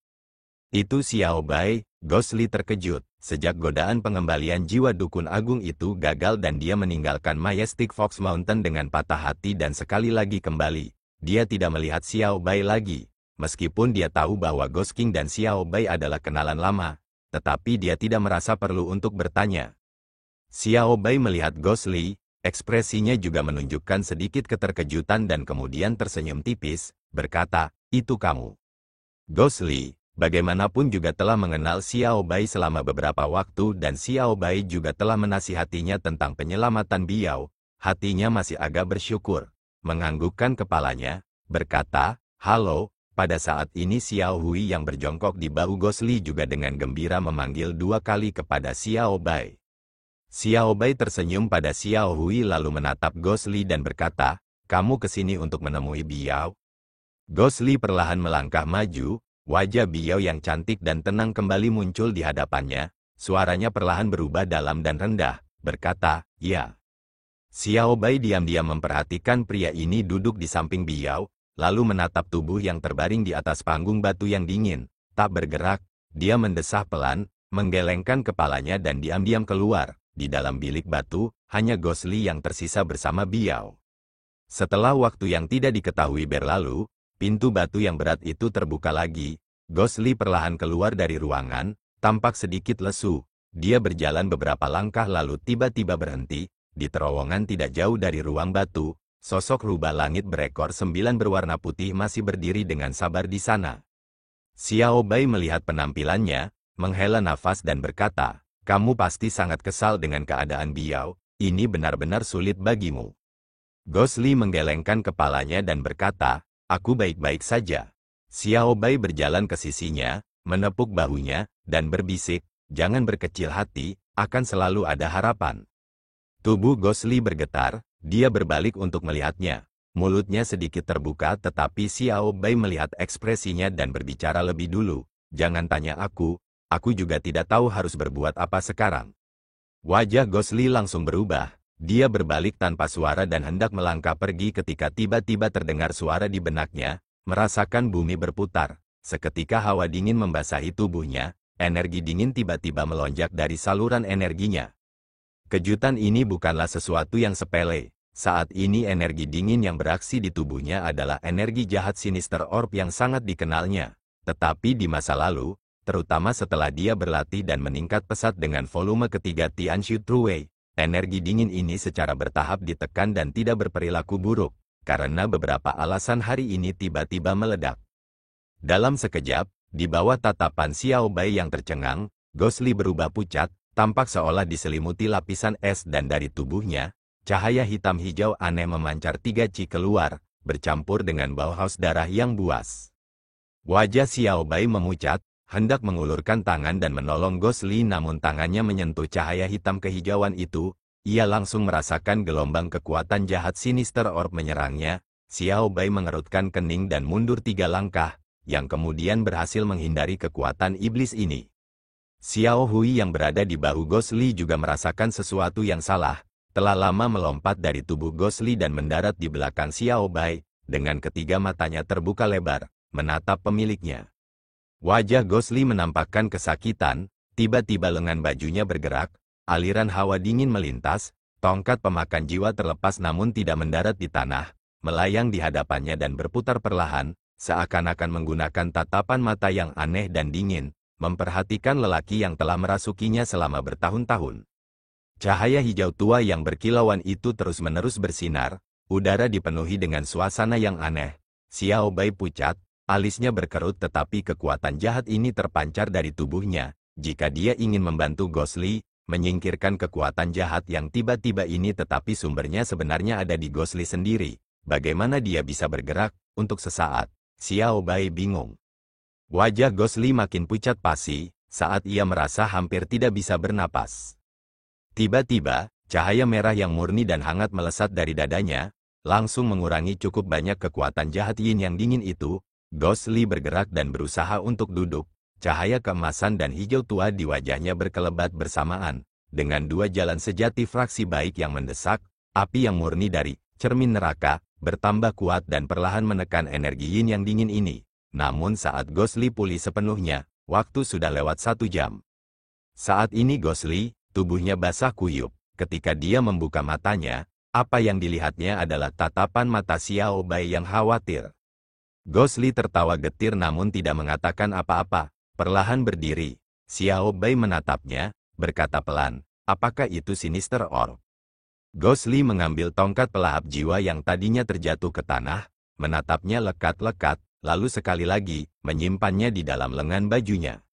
S1: Itu Xiao Bai. Ghost Li terkejut. Sejak godaan pengembalian jiwa dukun agung itu gagal dan dia meninggalkan Majestic Fox Mountain dengan patah hati dan sekali lagi kembali, dia tidak melihat Xiao Bai lagi. Meskipun dia tahu bahwa Ghost King dan Xiao Bai adalah kenalan lama, tetapi dia tidak merasa perlu untuk bertanya. Xiao Bai melihat Ghost Li, ekspresinya juga menunjukkan sedikit keterkejutan dan kemudian tersenyum tipis, berkata, "Itu kamu." Ghost Li, bagaimanapun juga telah mengenal Xiao Bai selama beberapa waktu dan Xiao Bai juga telah menasihatinya tentang penyelamatan Biao. Hatinya masih agak bersyukur. Menganggukkan kepalanya, berkata, "Halo." Pada saat ini Xiao Hui yang berjongkok di bahu Ghost Li juga dengan gembira memanggil 2 kali kepada Xiao Bai. Xiao Bai tersenyum pada Xiao Hui lalu menatap Ghost Li dan berkata, "Kamu kesini untuk menemui Biao?" Ghost Li perlahan melangkah maju. Wajah Biao yang cantik dan tenang kembali muncul di hadapannya. Suaranya perlahan berubah dalam dan rendah, berkata, "Ya." Xiao Bai diam-diam memperhatikan pria ini duduk di samping Biao, lalu menatap tubuh yang terbaring di atas panggung batu yang dingin. Tak bergerak, dia mendesah pelan, menggelengkan kepalanya dan diam-diam keluar. Di dalam bilik batu, hanya Ghost Li yang tersisa bersama Biao. Setelah waktu yang tidak diketahui berlalu, pintu batu yang berat itu terbuka lagi. Ghost Li perlahan keluar dari ruangan, tampak sedikit lesu. Dia berjalan beberapa langkah lalu tiba-tiba berhenti. Di terowongan tidak jauh dari ruang batu, sosok rubah langit berekor 9 berwarna putih masih berdiri dengan sabar di sana. Xiao Bai melihat penampilannya, menghela nafas dan berkata, "Kamu pasti sangat kesal dengan keadaan Biao, ini benar-benar sulit bagimu." Ghost Li menggelengkan kepalanya dan berkata, "Aku baik-baik saja." Xiao Bai berjalan ke sisinya, menepuk bahunya, dan berbisik, "Jangan berkecil hati, akan selalu ada harapan." Tubuh Ghost Li bergetar, dia berbalik untuk melihatnya. Mulutnya sedikit terbuka tetapi Xiao Bai melihat ekspresinya dan berbicara lebih dulu, "Jangan tanya aku juga tidak tahu harus berbuat apa sekarang." Wajah Ghost Li langsung berubah, dia berbalik tanpa suara dan hendak melangkah pergi ketika tiba-tiba terdengar suara di benaknya, merasakan bumi berputar. Seketika hawa dingin membasahi tubuhnya, energi dingin tiba-tiba melonjak dari saluran energinya. Kejutan ini bukanlah sesuatu yang sepele. Saat ini energi dingin yang beraksi di tubuhnya adalah energi jahat Sinister Orb yang sangat dikenalnya. Tetapi di masa lalu, terutama setelah dia berlatih dan meningkat pesat dengan volume ketiga Tianshu Truwei, energi dingin ini secara bertahap ditekan dan tidak berperilaku buruk, karena beberapa alasan hari ini tiba-tiba meledak. Dalam sekejap, di bawah tatapan Xiao Bai yang tercengang, Ghost Li berubah pucat, tampak seolah diselimuti lapisan es dan dari tubuhnya, cahaya hitam hijau aneh memancar 3 ci keluar, bercampur dengan bau haus darah yang buas. Wajah Xiao Bai memucat, hendak mengulurkan tangan dan menolong Ghost Li namun tangannya menyentuh cahaya hitam kehijauan itu, ia langsung merasakan gelombang kekuatan jahat Sinister Orb menyerangnya. Xiao Bai mengerutkan kening dan mundur 3 langkah, yang kemudian berhasil menghindari kekuatan iblis ini. Xiao Hui yang berada di bahu Ghost Li juga merasakan sesuatu yang salah, telah lama melompat dari tubuh Ghost Li dan mendarat di belakang Xiao Bai, dengan ketiga matanya terbuka lebar, menatap pemiliknya. Wajah Ghost Li menampakkan kesakitan, tiba-tiba lengan bajunya bergerak, aliran hawa dingin melintas, tongkat pemakan jiwa terlepas namun tidak mendarat di tanah, melayang di hadapannya dan berputar perlahan, seakan-akan menggunakan tatapan mata yang aneh dan dingin. memperhatikan lelaki yang telah merasukinya selama bertahun-tahun. Cahaya hijau tua yang berkilauan itu terus-menerus bersinar, udara dipenuhi dengan suasana yang aneh. Xiao Bai pucat, alisnya berkerut tetapi kekuatan jahat ini terpancar dari tubuhnya. Jika dia ingin membantu Ghostly, menyingkirkan kekuatan jahat yang tiba-tiba ini tetapi sumbernya sebenarnya ada di Ghostly sendiri. Bagaimana dia bisa bergerak? Untuk sesaat, Xiao Bai bingung. Wajah Ghostly makin pucat pasi, saat ia merasa hampir tidak bisa bernapas. Tiba-tiba, cahaya merah yang murni dan hangat melesat dari dadanya, langsung mengurangi cukup banyak kekuatan jahat yin yang dingin itu. Ghostly bergerak dan berusaha untuk duduk. Cahaya keemasan dan hijau tua di wajahnya berkelebat bersamaan. Dengan dua jalan sejati fraksi baik yang mendesak, api yang murni dari cermin neraka, bertambah kuat dan perlahan menekan energi yin yang dingin ini. Namun saat Ghostly pulih sepenuhnya, waktu sudah lewat 1 jam. Saat ini Ghostly, tubuhnya basah kuyup. Ketika dia membuka matanya, apa yang dilihatnya adalah tatapan mata Xiao Bai yang khawatir. Ghostly tertawa getir namun tidak mengatakan apa-apa. Perlahan berdiri, Xiao Bai menatapnya, berkata pelan, apakah itu Sinister Orb? Ghostly mengambil tongkat pelahap jiwa yang tadinya terjatuh ke tanah, menatapnya lekat-lekat, lalu sekali lagi, menyimpannya di dalam lengan bajunya.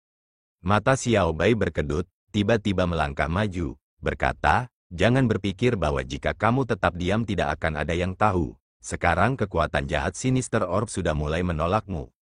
S1: Mata Xiao Bai berkedut, tiba-tiba melangkah maju, berkata, jangan berpikir bahwa jika kamu tetap diam tidak akan ada yang tahu. Sekarang kekuatan jahat Sinister Orb sudah mulai menolakmu.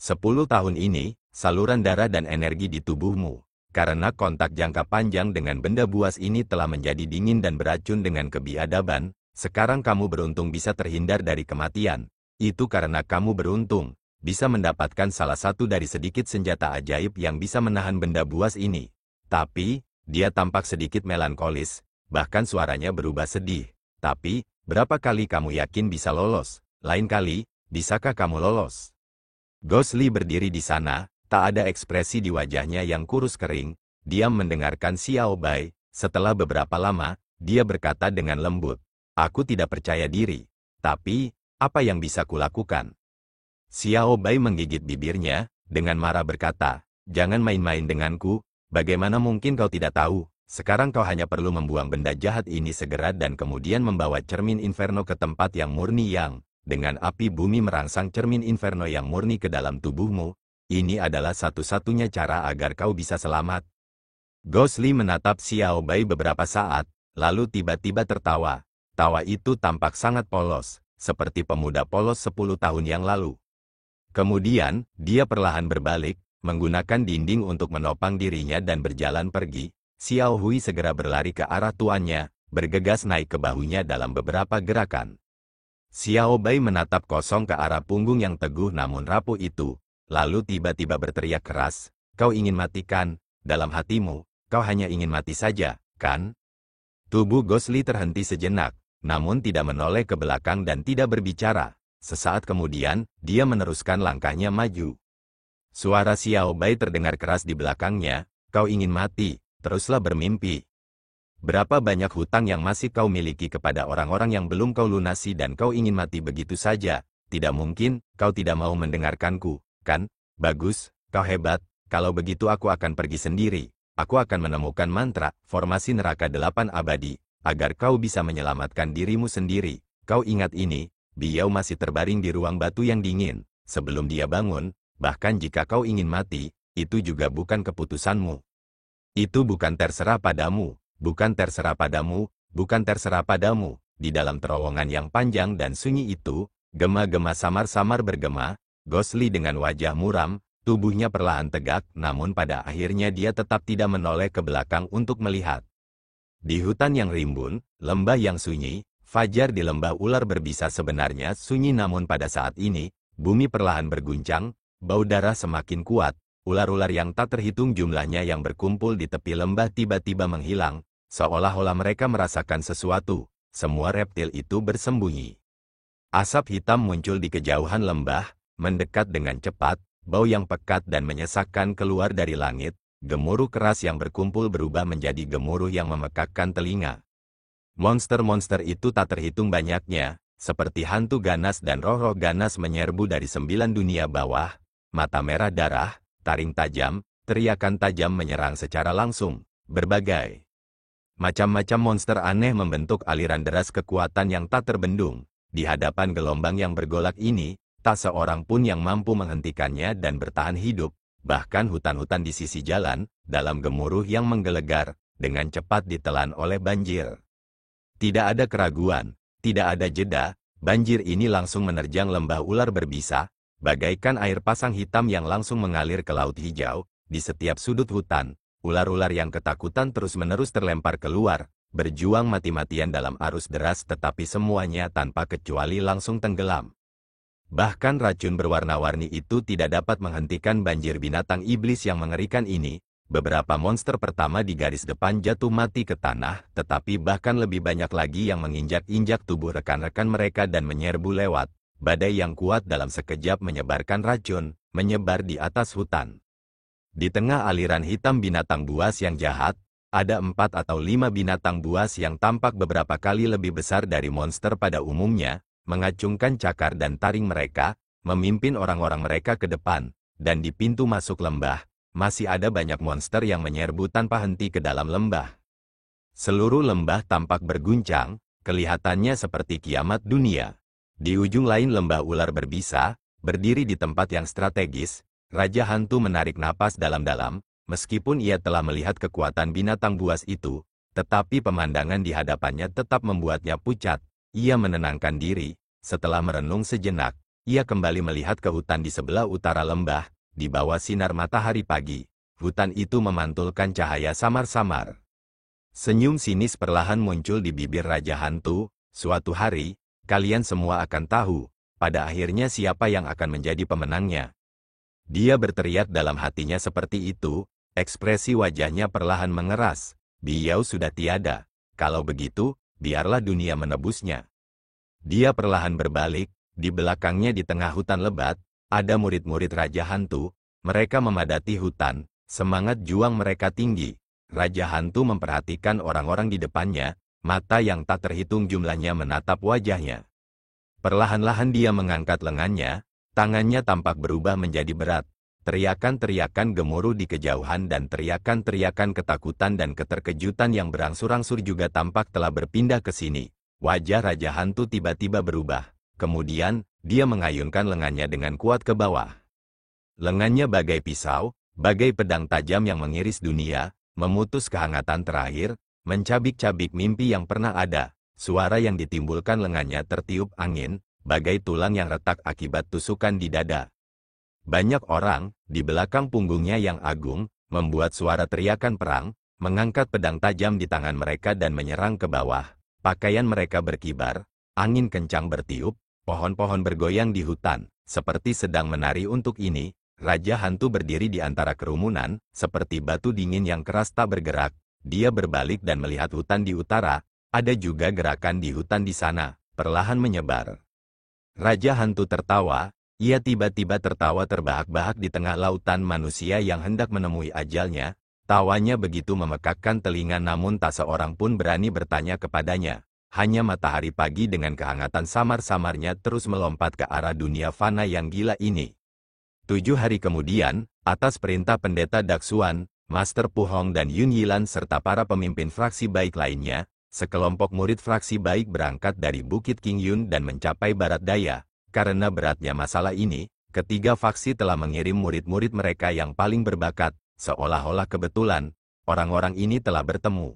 S1: 10 tahun ini, saluran darah dan energi di tubuhmu, karena kontak jangka panjang dengan benda buas ini telah menjadi dingin dan beracun dengan kebiadaban, sekarang kamu beruntung bisa terhindar dari kematian. Itu karena kamu beruntung, bisa mendapatkan salah satu dari sedikit senjata ajaib yang bisa menahan benda buas ini. Tapi, dia tampak sedikit melankolis, bahkan suaranya berubah sedih. Tapi, berapa kali kamu yakin bisa lolos? Lain kali, bisakah kamu lolos? Ghostly berdiri di sana, tak ada ekspresi di wajahnya yang kurus kering, diam mendengarkan Xiao Bai. Setelah beberapa lama, dia berkata dengan lembut, aku tidak percaya diri, tapi, apa yang bisa kulakukan? Xiao Bai menggigit bibirnya, dengan marah berkata, jangan main-main denganku, bagaimana mungkin kau tidak tahu, sekarang kau hanya perlu membuang benda jahat ini segera dan kemudian membawa cermin inferno ke tempat yang murni yang, dengan api bumi merangsang cermin inferno yang murni ke dalam tubuhmu, ini adalah satu-satunya cara agar kau bisa selamat. Ghostly menatap Xiao Bai beberapa saat, lalu tiba-tiba tertawa. Tawa itu tampak sangat polos, seperti pemuda polos 10 tahun yang lalu. Kemudian, dia perlahan berbalik, menggunakan dinding untuk menopang dirinya dan berjalan pergi. Xiao Hui segera berlari ke arah tuannya, bergegas naik ke bahunya dalam beberapa gerakan. Xiao Bai menatap kosong ke arah punggung yang teguh namun rapuh itu, lalu tiba-tiba berteriak keras, kau ingin matikan, dalam hatimu, kau hanya ingin mati saja, kan? Tubuh Ghostly terhenti sejenak, namun tidak menoleh ke belakang dan tidak berbicara. Sesaat kemudian, dia meneruskan langkahnya maju. Suara Xiao Bai terdengar keras di belakangnya, kau ingin mati, teruslah bermimpi. Berapa banyak hutang yang masih kau miliki kepada orang-orang yang belum kau lunasi dan kau ingin mati begitu saja? Tidak mungkin, kau tidak mau mendengarkanku, kan? Bagus, kau hebat, kalau begitu aku akan pergi sendiri. Aku akan menemukan mantra, formasi neraka 8 abadi, agar kau bisa menyelamatkan dirimu sendiri. Kau ingat ini, beliau masih terbaring di ruang batu yang dingin. Sebelum dia bangun, bahkan jika kau ingin mati, itu juga bukan keputusanmu. Itu bukan terserah padamu, bukan terserah padamu, bukan terserah padamu. Di dalam terowongan yang panjang dan sunyi itu, gema-gema samar-samar bergema, Ghostly dengan wajah muram, tubuhnya perlahan tegak, namun pada akhirnya dia tetap tidak menoleh ke belakang untuk melihat. Di hutan yang rimbun, lembah yang sunyi, fajar di lembah ular berbisa sebenarnya sunyi namun pada saat ini, bumi perlahan berguncang, bau darah semakin kuat, ular-ular yang tak terhitung jumlahnya yang berkumpul di tepi lembah tiba-tiba menghilang, seolah-olah mereka merasakan sesuatu, semua reptil itu bersembunyi. Asap hitam muncul di kejauhan lembah, mendekat dengan cepat, bau yang pekat dan menyesakkan keluar dari langit, gemuruh keras yang berkumpul berubah menjadi gemuruh yang memekakkan telinga. Monster-monster itu tak terhitung banyaknya, seperti hantu ganas dan roh-roh ganas menyerbu dari 9 dunia bawah, mata merah darah, taring tajam, teriakan tajam menyerang secara langsung. Berbagai macam-macam monster aneh membentuk aliran deras kekuatan yang tak terbendung. Di hadapan gelombang yang bergolak ini, tak seorang pun yang mampu menghentikannya dan bertahan hidup. Bahkan hutan-hutan di sisi jalan, dalam gemuruh yang menggelegar, dengan cepat ditelan oleh banjir. Tidak ada keraguan, tidak ada jeda, banjir ini langsung menerjang lembah ular berbisa, bagaikan air pasang hitam yang langsung mengalir ke laut hijau. Di setiap sudut hutan, ular-ular yang ketakutan terus-menerus terlempar keluar, berjuang mati-matian dalam arus deras, tetapi semuanya tanpa kecuali langsung tenggelam. Bahkan racun berwarna-warni itu tidak dapat menghentikan banjir binatang iblis yang mengerikan ini. Beberapa monster pertama di garis depan jatuh mati ke tanah, tetapi bahkan lebih banyak lagi yang menginjak-injak tubuh rekan-rekan mereka dan menyerbu lewat. Badai yang kuat dalam sekejap menyebarkan racun, menyebar di atas hutan. Di tengah aliran hitam binatang buas yang jahat, ada 4 atau 5 binatang buas yang tampak beberapa kali lebih besar dari monster pada umumnya, mengacungkan cakar dan taring mereka, memimpin orang-orang mereka ke depan, dan di pintu masuk lembah, masih ada banyak monster yang menyerbu tanpa henti ke dalam lembah. Seluruh lembah tampak berguncang, kelihatannya seperti kiamat dunia. Di ujung lain lembah ular berbisa, berdiri di tempat yang strategis, Raja Hantu menarik napas dalam-dalam, meskipun ia telah melihat kekuatan binatang buas itu, tetapi pemandangan di hadapannya tetap membuatnya pucat. Ia menenangkan diri, setelah merenung sejenak, ia kembali melihat ke hutan di sebelah utara lembah. Di bawah sinar matahari pagi, hutan itu memantulkan cahaya samar-samar. Senyum sinis perlahan muncul di bibir Raja Hantu. Suatu hari, kalian semua akan tahu, pada akhirnya siapa yang akan menjadi pemenangnya. Dia berteriak dalam hatinya seperti itu, ekspresi wajahnya perlahan mengeras. Beliau sudah tiada. Kalau begitu, biarlah dunia menebusnya. Dia perlahan berbalik, di belakangnya di tengah hutan lebat, ada murid-murid Raja Hantu. Mereka memadati hutan, semangat juang mereka tinggi. Raja Hantu memperhatikan orang-orang di depannya, mata yang tak terhitung jumlahnya menatap wajahnya. Perlahan-lahan dia mengangkat lengannya, tangannya tampak berubah menjadi berat. Teriakan-teriakan gemuruh di kejauhan dan teriakan-teriakan ketakutan dan keterkejutan yang berangsur-angsur juga tampak telah berpindah ke sini. Wajah Raja Hantu tiba-tiba berubah. Kemudian, dia mengayunkan lengannya dengan kuat ke bawah. Lengannya bagai pisau, bagai pedang tajam yang mengiris dunia, memutus kehangatan terakhir, mencabik-cabik mimpi yang pernah ada. Suara yang ditimbulkan lengannya tertiup angin, bagai tulang yang retak akibat tusukan di dada. Banyak orang, di belakang punggungnya yang agung, membuat suara teriakan perang, mengangkat pedang tajam di tangan mereka dan menyerang ke bawah. Pakaian mereka berkibar, angin kencang bertiup, pohon-pohon bergoyang di hutan, seperti sedang menari. Untuk ini, Raja Hantu berdiri di antara kerumunan, seperti batu dingin yang keras tak bergerak. Dia berbalik dan melihat hutan di utara, ada juga gerakan di hutan di sana, perlahan menyebar. Raja Hantu tertawa, ia tiba-tiba tertawa terbahak-bahak di tengah lautan manusia yang hendak menemui ajalnya. Tawanya begitu memekakkan telinga namun tak seorang pun berani bertanya kepadanya. Hanya matahari pagi dengan kehangatan samar-samarnya terus melompat ke arah dunia fana yang gila ini. 7 hari kemudian, atas perintah Pendeta Daksuan, Master Puhong dan Yun Yilan serta para pemimpin fraksi baik lainnya, sekelompok murid fraksi baik berangkat dari Bukit Qingyun dan mencapai barat daya. Karena beratnya masalah ini, ketiga faksi telah mengirim murid-murid mereka yang paling berbakat, seolah-olah kebetulan, orang-orang ini telah bertemu.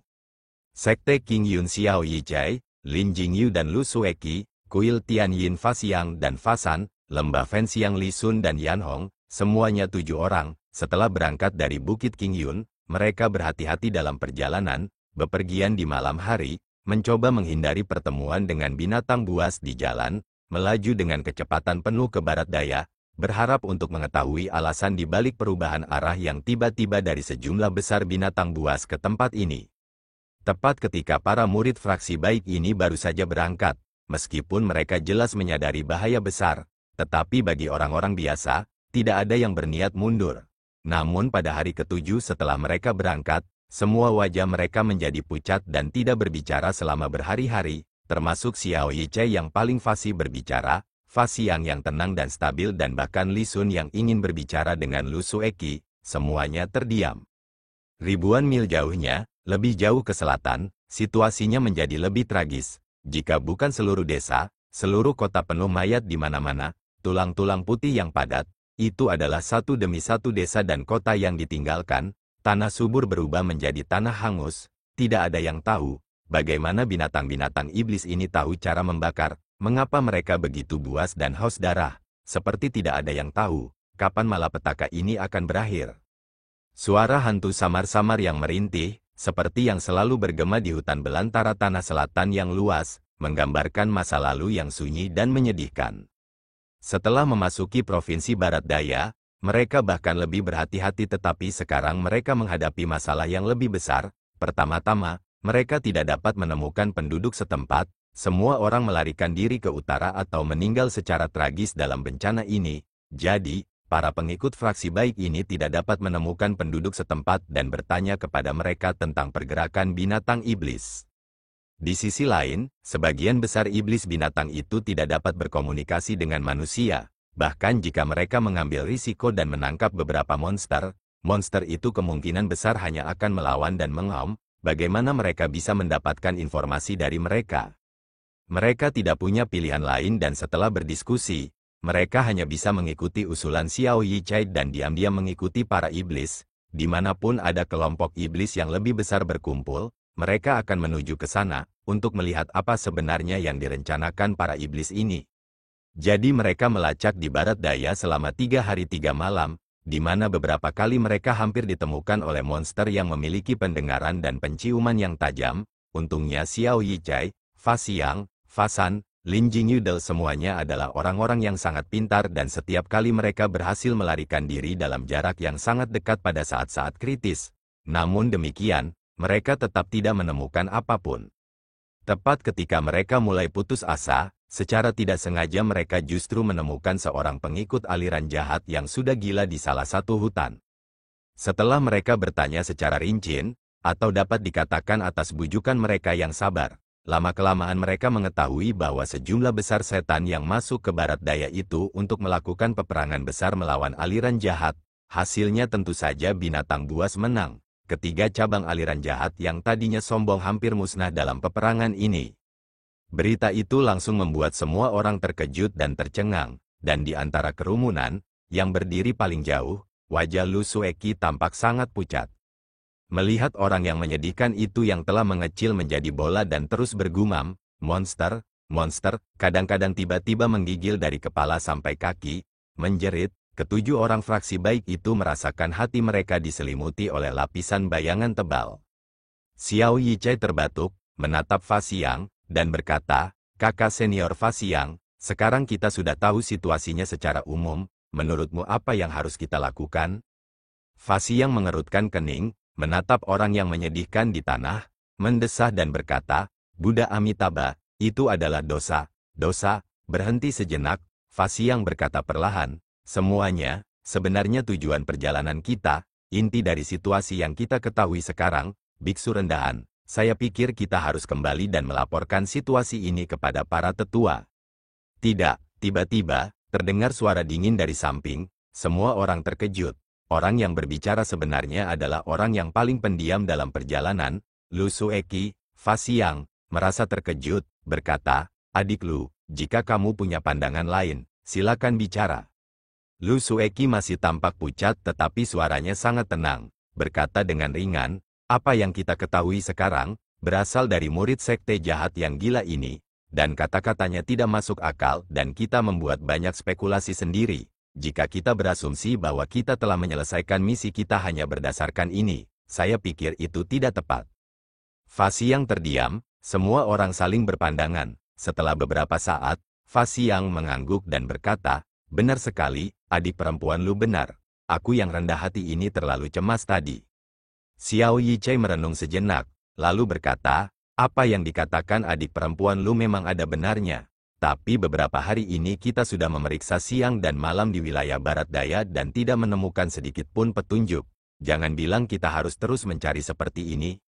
S1: Sekte Qingyun Xiao Yichai, Lin Jingyu dan Lu Sueki, Kuil Tianyin Fasiang dan Fasan, Lembah Fenxiang Lisun dan Yanhong, semuanya 7 orang. Setelah berangkat dari Bukit Qingyun, mereka berhati-hati dalam perjalanan, bepergian di malam hari, mencoba menghindari pertemuan dengan binatang buas di jalan, melaju dengan kecepatan penuh ke barat daya, berharap untuk mengetahui alasan di balik perubahan arah yang tiba-tiba dari sejumlah besar binatang buas ke tempat ini. Tepat ketika para murid fraksi baik ini baru saja berangkat, meskipun mereka jelas menyadari bahaya besar, tetapi bagi orang-orang biasa, tidak ada yang berniat mundur. Namun pada hari ke-7 setelah mereka berangkat, semua wajah mereka menjadi pucat dan tidak berbicara selama berhari-hari, termasuk Xiao Yichai yang paling fasih berbicara, Fasiang yang tenang dan stabil dan bahkan Li Sun yang ingin berbicara dengan Lu Sueki. semuanya terdiam. Ribuan mil jauhnya, lebih jauh ke selatan, situasinya menjadi lebih tragis. Jika bukan seluruh desa, seluruh kota penuh mayat di mana-mana, tulang-tulang putih yang padat, itu adalah satu demi satu desa dan kota yang ditinggalkan, tanah subur berubah menjadi tanah hangus, tidak ada yang tahu, bagaimana binatang-binatang iblis ini tahu cara membakar, mengapa mereka begitu buas dan haus darah, seperti tidak ada yang tahu, kapan malapetaka ini akan berakhir. Suara hantu samar-samar yang merintih, seperti yang selalu bergema di hutan belantara tanah selatan yang luas, menggambarkan masa lalu yang sunyi dan menyedihkan. Setelah memasuki Provinsi Barat Daya, mereka bahkan lebih berhati-hati tetapi sekarang mereka menghadapi masalah yang lebih besar. Pertama-tama, mereka tidak dapat menemukan penduduk setempat, semua orang melarikan diri ke utara atau meninggal secara tragis dalam bencana ini. Jadi, para pengikut fraksi baik ini tidak dapat menemukan penduduk setempat dan bertanya kepada mereka tentang pergerakan binatang iblis. Di sisi lain, sebagian besar iblis binatang itu tidak dapat berkomunikasi dengan manusia. Bahkan jika mereka mengambil risiko dan menangkap beberapa monster, monster itu kemungkinan besar hanya akan melawan dan mengaum. Bagaimana mereka bisa mendapatkan informasi dari mereka? Mereka tidak punya pilihan lain dan setelah berdiskusi, mereka hanya bisa mengikuti usulan Xiao Yichai dan diam-diam mengikuti para iblis. Dimanapun ada kelompok iblis yang lebih besar berkumpul, mereka akan menuju ke sana untuk melihat apa sebenarnya yang direncanakan para iblis ini. Jadi mereka melacak di barat daya selama 3 hari 3 malam, di mana beberapa kali mereka hampir ditemukan oleh monster yang memiliki pendengaran dan penciuman yang tajam. Untungnya Xiao Yichai, Fa Xiang, Fa San, Lin Jingyudel semuanya adalah orang-orang yang sangat pintar dan setiap kali mereka berhasil melarikan diri dalam jarak yang sangat dekat pada saat-saat kritis. Namun demikian, mereka tetap tidak menemukan apapun. Tepat ketika mereka mulai putus asa, secara tidak sengaja mereka justru menemukan seorang pengikut aliran jahat yang sudah gila di salah satu hutan. Setelah mereka bertanya secara rinci, atau dapat dikatakan atas bujukan mereka yang sabar, lama-kelamaan mereka mengetahui bahwa sejumlah besar setan yang masuk ke barat daya itu untuk melakukan peperangan besar melawan aliran jahat. Hasilnya tentu saja binatang buas menang. Ketiga cabang aliran jahat yang tadinya sombong hampir musnah dalam peperangan ini. Berita itu langsung membuat semua orang terkejut dan tercengang, dan di antara kerumunan, yang berdiri paling jauh, wajah Lu Sueki tampak sangat pucat. Melihat orang yang menyedihkan itu yang telah mengecil menjadi bola dan terus bergumam, monster, kadang-kadang tiba-tiba menggigil dari kepala sampai kaki, menjerit. Ketujuh orang fraksi baik itu merasakan hati mereka diselimuti oleh lapisan bayangan tebal. Xiao Yichai terbatuk, menatap Fa Xiang, dan berkata, "Kakak senior Fa Xiang, sekarang kita sudah tahu situasinya secara umum, menurutmu apa yang harus kita lakukan?" Fa Xiang mengerutkan kening, menatap orang yang menyedihkan di tanah, mendesah dan berkata, "Buddha Amitabha, itu adalah dosa, berhenti sejenak." Fa Xiang berkata perlahan, "Semuanya, sebenarnya tujuan perjalanan kita, inti dari situasi yang kita ketahui sekarang, biksu rendahan, saya pikir kita harus kembali dan melaporkan situasi ini kepada para tetua." Tidak, tiba-tiba, terdengar suara dingin dari samping, semua orang terkejut. Orang yang berbicara sebenarnya adalah orang yang paling pendiam dalam perjalanan, Lu Sueki. Fa Xiang merasa terkejut, berkata, "Adik Lu, jika kamu punya pandangan lain, silakan bicara." Lu Sueki masih tampak pucat tetapi suaranya sangat tenang, berkata dengan ringan, "Apa yang kita ketahui sekarang, berasal dari murid sekte jahat yang gila ini, dan kata-katanya tidak masuk akal dan kita membuat banyak spekulasi sendiri. Jika kita berasumsi bahwa kita telah menyelesaikan misi kita hanya berdasarkan ini, saya pikir itu tidak tepat." Fa Xiang terdiam, semua orang saling berpandangan. Setelah beberapa saat, Fa Xiang mengangguk dan berkata, "Benar sekali, adik perempuan Lu benar. Aku yang rendah hati ini terlalu cemas tadi." Xiao Yichai merenung sejenak, lalu berkata, "Apa yang dikatakan adik perempuan Lu memang ada benarnya. Tapi beberapa hari ini kita sudah memeriksa siang dan malam di wilayah barat daya dan tidak menemukan sedikit pun petunjuk. Jangan bilang kita harus terus mencari seperti ini."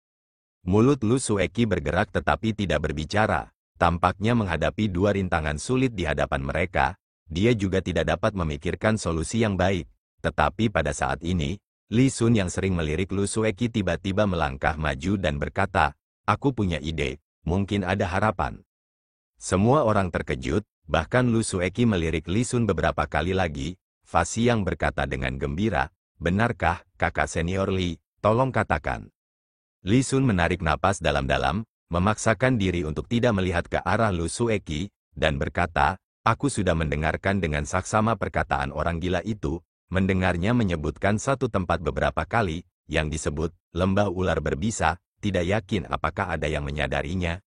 S1: Mulut Lu Sueki bergerak tetapi tidak berbicara. Tampaknya menghadapi dua rintangan sulit di hadapan mereka. Dia juga tidak dapat memikirkan solusi yang baik. Tetapi pada saat ini, Li Sun yang sering melirik Lu Sueki tiba-tiba melangkah maju dan berkata, "Aku punya ide, mungkin ada harapan." Semua orang terkejut, bahkan Lu Sueki melirik Li Sun beberapa kali lagi. Fa Xiang berkata dengan gembira, "Benarkah, kakak senior Li? Tolong katakan." Li Sun menarik napas dalam-dalam, memaksakan diri untuk tidak melihat ke arah Lu Sueki, dan berkata, "Aku sudah mendengarkan dengan saksama perkataan orang gila itu, mendengarnya menyebutkan satu tempat beberapa kali, yang disebut, lembah ular berbisa, tidak yakin apakah ada yang menyadarinya."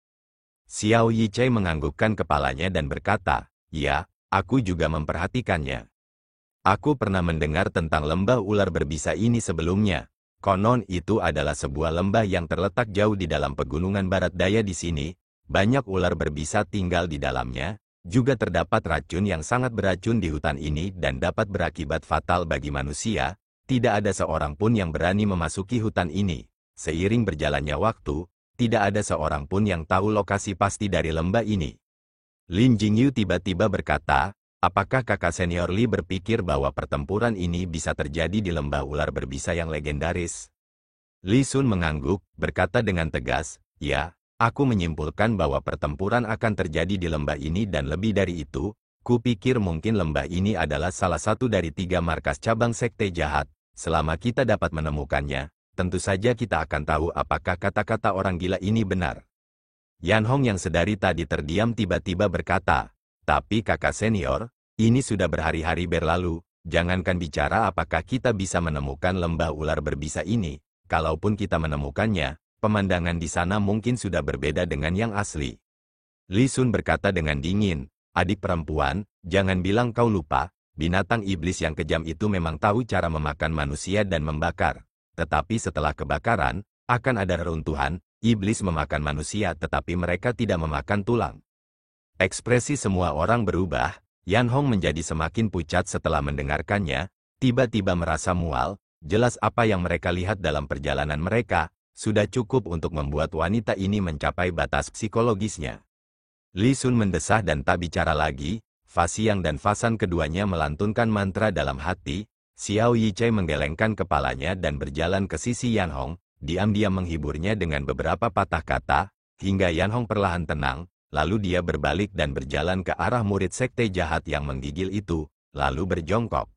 S1: Xiao Yichai menganggukkan kepalanya dan berkata, "Ya, aku juga memperhatikannya. Aku pernah mendengar tentang lembah ular berbisa ini sebelumnya. Konon itu adalah sebuah lembah yang terletak jauh di dalam pegunungan barat daya di sini. Banyak ular berbisa tinggal di dalamnya. Juga terdapat racun yang sangat beracun di hutan ini dan dapat berakibat fatal bagi manusia. Tidak ada seorang pun yang berani memasuki hutan ini. Seiring berjalannya waktu, tidak ada seorang pun yang tahu lokasi pasti dari lembah ini." Lin Jingyu tiba-tiba berkata, "Apakah kakak senior Li berpikir bahwa pertempuran ini bisa terjadi di lembah ular berbisa yang legendaris?" Li Sun mengangguk, berkata dengan tegas, "Ya, aku menyimpulkan bahwa pertempuran akan terjadi di lembah ini dan lebih dari itu, kupikir mungkin lembah ini adalah salah satu dari 3 markas cabang sekte jahat. Selama kita dapat menemukannya, tentu saja kita akan tahu apakah kata-kata orang gila ini benar." Yan Hong yang sedari tadi terdiam tiba-tiba berkata, "Tapi kakak senior, ini sudah berhari-hari berlalu, jangankan bicara apakah kita bisa menemukan lembah ular berbisa ini, kalaupun kita menemukannya, pemandangan di sana mungkin sudah berbeda dengan yang asli." Li Sun berkata dengan dingin, "Adik perempuan, jangan bilang kau lupa, binatang iblis yang kejam itu memang tahu cara memakan manusia dan membakar. Tetapi setelah kebakaran, akan ada reruntuhan, iblis memakan manusia tetapi mereka tidak memakan tulang." Ekspresi semua orang berubah, Yan Hong menjadi semakin pucat setelah mendengarkannya, tiba-tiba merasa mual, jelas apa yang mereka lihat dalam perjalanan mereka, sudah cukup untuk membuat wanita ini mencapai batas psikologisnya. Li Sun mendesah dan tak bicara lagi, Fa Xiang dan Fa San keduanya melantunkan mantra dalam hati. Xiao Yichai menggelengkan kepalanya dan berjalan ke sisi Yan Hong, diam-diam menghiburnya dengan beberapa patah kata, hingga Yan Hong perlahan tenang, lalu dia berbalik dan berjalan ke arah murid sekte jahat yang menggigil itu, lalu berjongkok.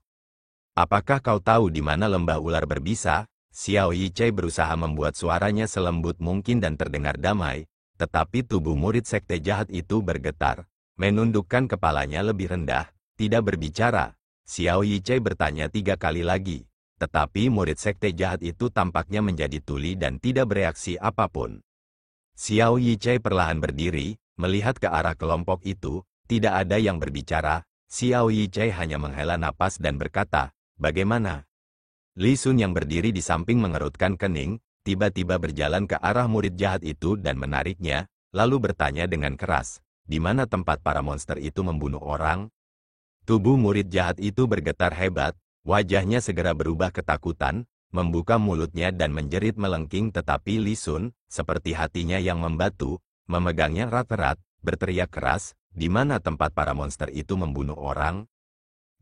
S1: "Apakah kau tahu di mana lembah ular berbisa?" Xiao Yichai berusaha membuat suaranya selembut mungkin dan terdengar damai, tetapi tubuh murid sekte jahat itu bergetar, menundukkan kepalanya lebih rendah, tidak berbicara. Xiao Yichai bertanya 3 kali lagi, tetapi murid sekte jahat itu tampaknya menjadi tuli dan tidak bereaksi apapun. Xiao Yichai perlahan berdiri, melihat ke arah kelompok itu, tidak ada yang berbicara. Xiao Yichai hanya menghela napas dan berkata, "Bagaimana?" Li Sun yang berdiri di samping mengerutkan kening, tiba-tiba berjalan ke arah murid jahat itu dan menariknya, lalu bertanya dengan keras, "Di mana tempat para monster itu membunuh orang?" Tubuh murid jahat itu bergetar hebat, wajahnya segera berubah ketakutan, membuka mulutnya dan menjerit melengking, tetapi Li Sun, seperti hatinya yang membatu, memegangnya erat-erat, berteriak keras, "Di mana tempat para monster itu membunuh orang?"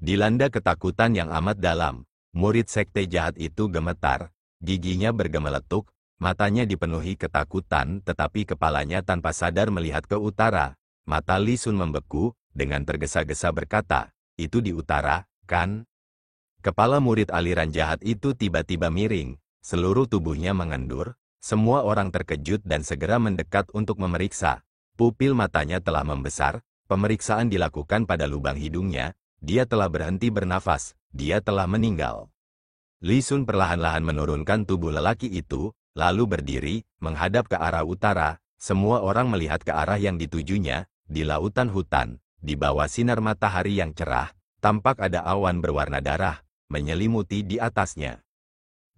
S1: Dilanda ketakutan yang amat dalam, murid sekte jahat itu gemetar, giginya bergemeletuk, matanya dipenuhi ketakutan tetapi kepalanya tanpa sadar melihat ke utara. Mata Li Sun membeku, dengan tergesa-gesa berkata, "Itu di utara, kan?" Kepala murid aliran jahat itu tiba-tiba miring, seluruh tubuhnya mengendur, semua orang terkejut dan segera mendekat untuk memeriksa. Pupil matanya telah membesar, pemeriksaan dilakukan pada lubang hidungnya, dia telah berhenti bernafas, dia telah meninggal. Li Sun perlahan-lahan menurunkan tubuh lelaki itu, lalu berdiri, menghadap ke arah utara, semua orang melihat ke arah yang ditujunya, di lautan hutan. Di bawah sinar matahari yang cerah, tampak ada awan berwarna darah, menyelimuti di atasnya.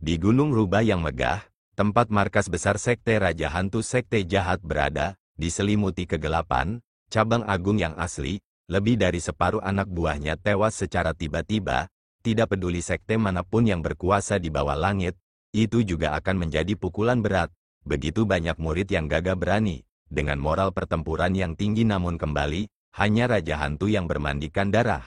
S1: Di Gunung Rubah yang megah, tempat markas besar sekte Raja Hantu Sekte Jahat berada, diselimuti kegelapan, cabang agung yang asli, lebih dari separuh anak buahnya tewas secara tiba-tiba, tidak peduli sekte manapun yang berkuasa di bawah langit, itu juga akan menjadi pukulan berat, begitu banyak murid yang gagah berani, dengan moral pertempuran yang tinggi namun kembali, hanya Raja Hantu yang bermandikan darah.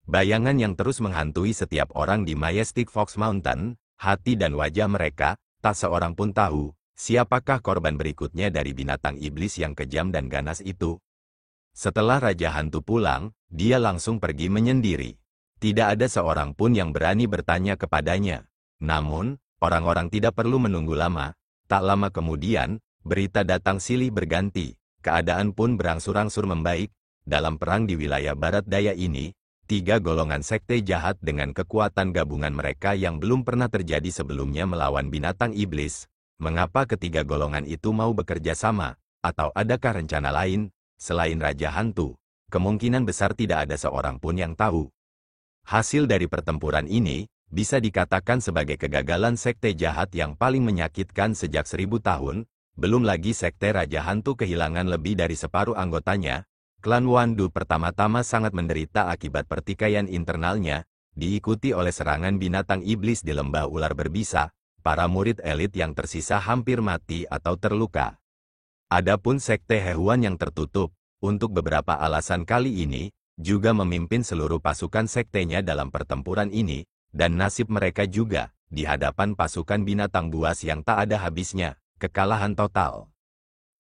S1: Bayangan yang terus menghantui setiap orang di Majestic Fox Mountain, hati dan wajah mereka, tak seorang pun tahu, siapakah korban berikutnya dari binatang iblis yang kejam dan ganas itu. Setelah Raja Hantu pulang, dia langsung pergi menyendiri. Tidak ada seorang pun yang berani bertanya kepadanya. Namun, orang-orang tidak perlu menunggu lama. Tak lama kemudian, berita datang silih berganti. Keadaan pun berangsur-angsur membaik. Dalam perang di wilayah barat daya ini, 3 golongan sekte jahat dengan kekuatan gabungan mereka yang belum pernah terjadi sebelumnya melawan binatang iblis. Mengapa ketiga golongan itu mau bekerja sama? Atau adakah rencana lain? Selain Raja Hantu, kemungkinan besar tidak ada seorang pun yang tahu. Hasil dari pertempuran ini, bisa dikatakan sebagai kegagalan sekte jahat yang paling menyakitkan sejak 1000 tahun, belum lagi sekte Raja Hantu kehilangan lebih dari separuh anggotanya. Klan Wandu pertama-tama sangat menderita akibat pertikaian internalnya, diikuti oleh serangan binatang iblis di lembah ular berbisa. Para murid elit yang tersisa hampir mati atau terluka. Adapun sekte Hehuan yang tertutup, untuk beberapa alasan kali ini, juga memimpin seluruh pasukan sektenya dalam pertempuran ini, dan nasib mereka juga, di hadapan pasukan binatang buas yang tak ada habisnya, kekalahan total.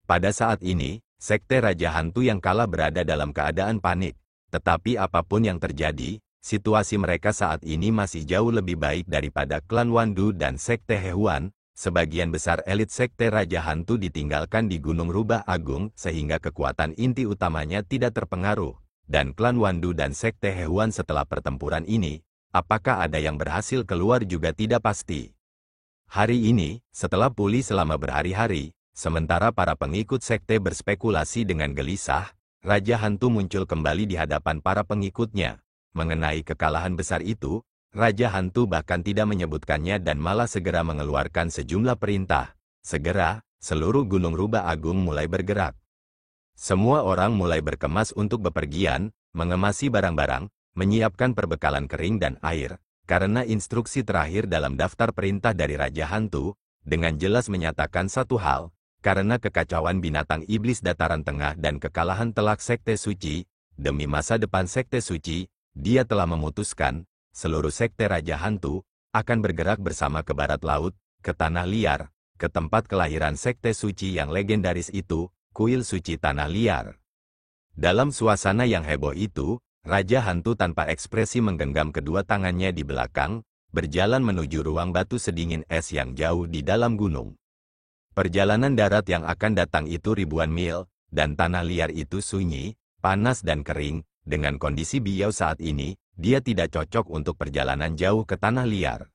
S1: Pada saat ini, sekte Raja Hantu yang kalah berada dalam keadaan panik, tetapi apapun yang terjadi, situasi mereka saat ini masih jauh lebih baik daripada klan Wandu dan sekte Hehuan. Sebagian besar elit sekte Raja Hantu ditinggalkan di Gunung Rubah Agung sehingga kekuatan inti utamanya tidak terpengaruh. Dan klan Wandu dan sekte Hehuan setelah pertempuran ini, apakah ada yang berhasil keluar juga tidak pasti. Hari ini, setelah pulih selama berhari-hari, sementara para pengikut sekte berspekulasi dengan gelisah, Raja Hantu muncul kembali di hadapan para pengikutnya. Mengenai kekalahan besar itu, Raja Hantu bahkan tidak menyebutkannya dan malah segera mengeluarkan sejumlah perintah. Segera, seluruh Gunung Rubah Agung mulai bergerak. Semua orang mulai berkemas untuk bepergian, mengemasi barang-barang, menyiapkan perbekalan kering dan air, karena instruksi terakhir dalam daftar perintah dari Raja Hantu, dengan jelas menyatakan satu hal, karena kekacauan binatang iblis dataran tengah dan kekalahan telak sekte suci, demi masa depan sekte suci, dia telah memutuskan, seluruh sekte Raja Hantu akan bergerak bersama ke barat laut, ke Tanah Liar, ke tempat kelahiran sekte suci yang legendaris itu, Kuil Suci Tanah Liar. Dalam suasana yang heboh itu, Raja Hantu tanpa ekspresi menggenggam kedua tangannya di belakang, berjalan menuju ruang batu sedingin es yang jauh di dalam gunung. Perjalanan darat yang akan datang itu ribuan mil, dan Tanah Liar itu sunyi, panas dan kering. Dengan kondisi Biao saat ini, dia tidak cocok untuk perjalanan jauh ke Tanah Liar.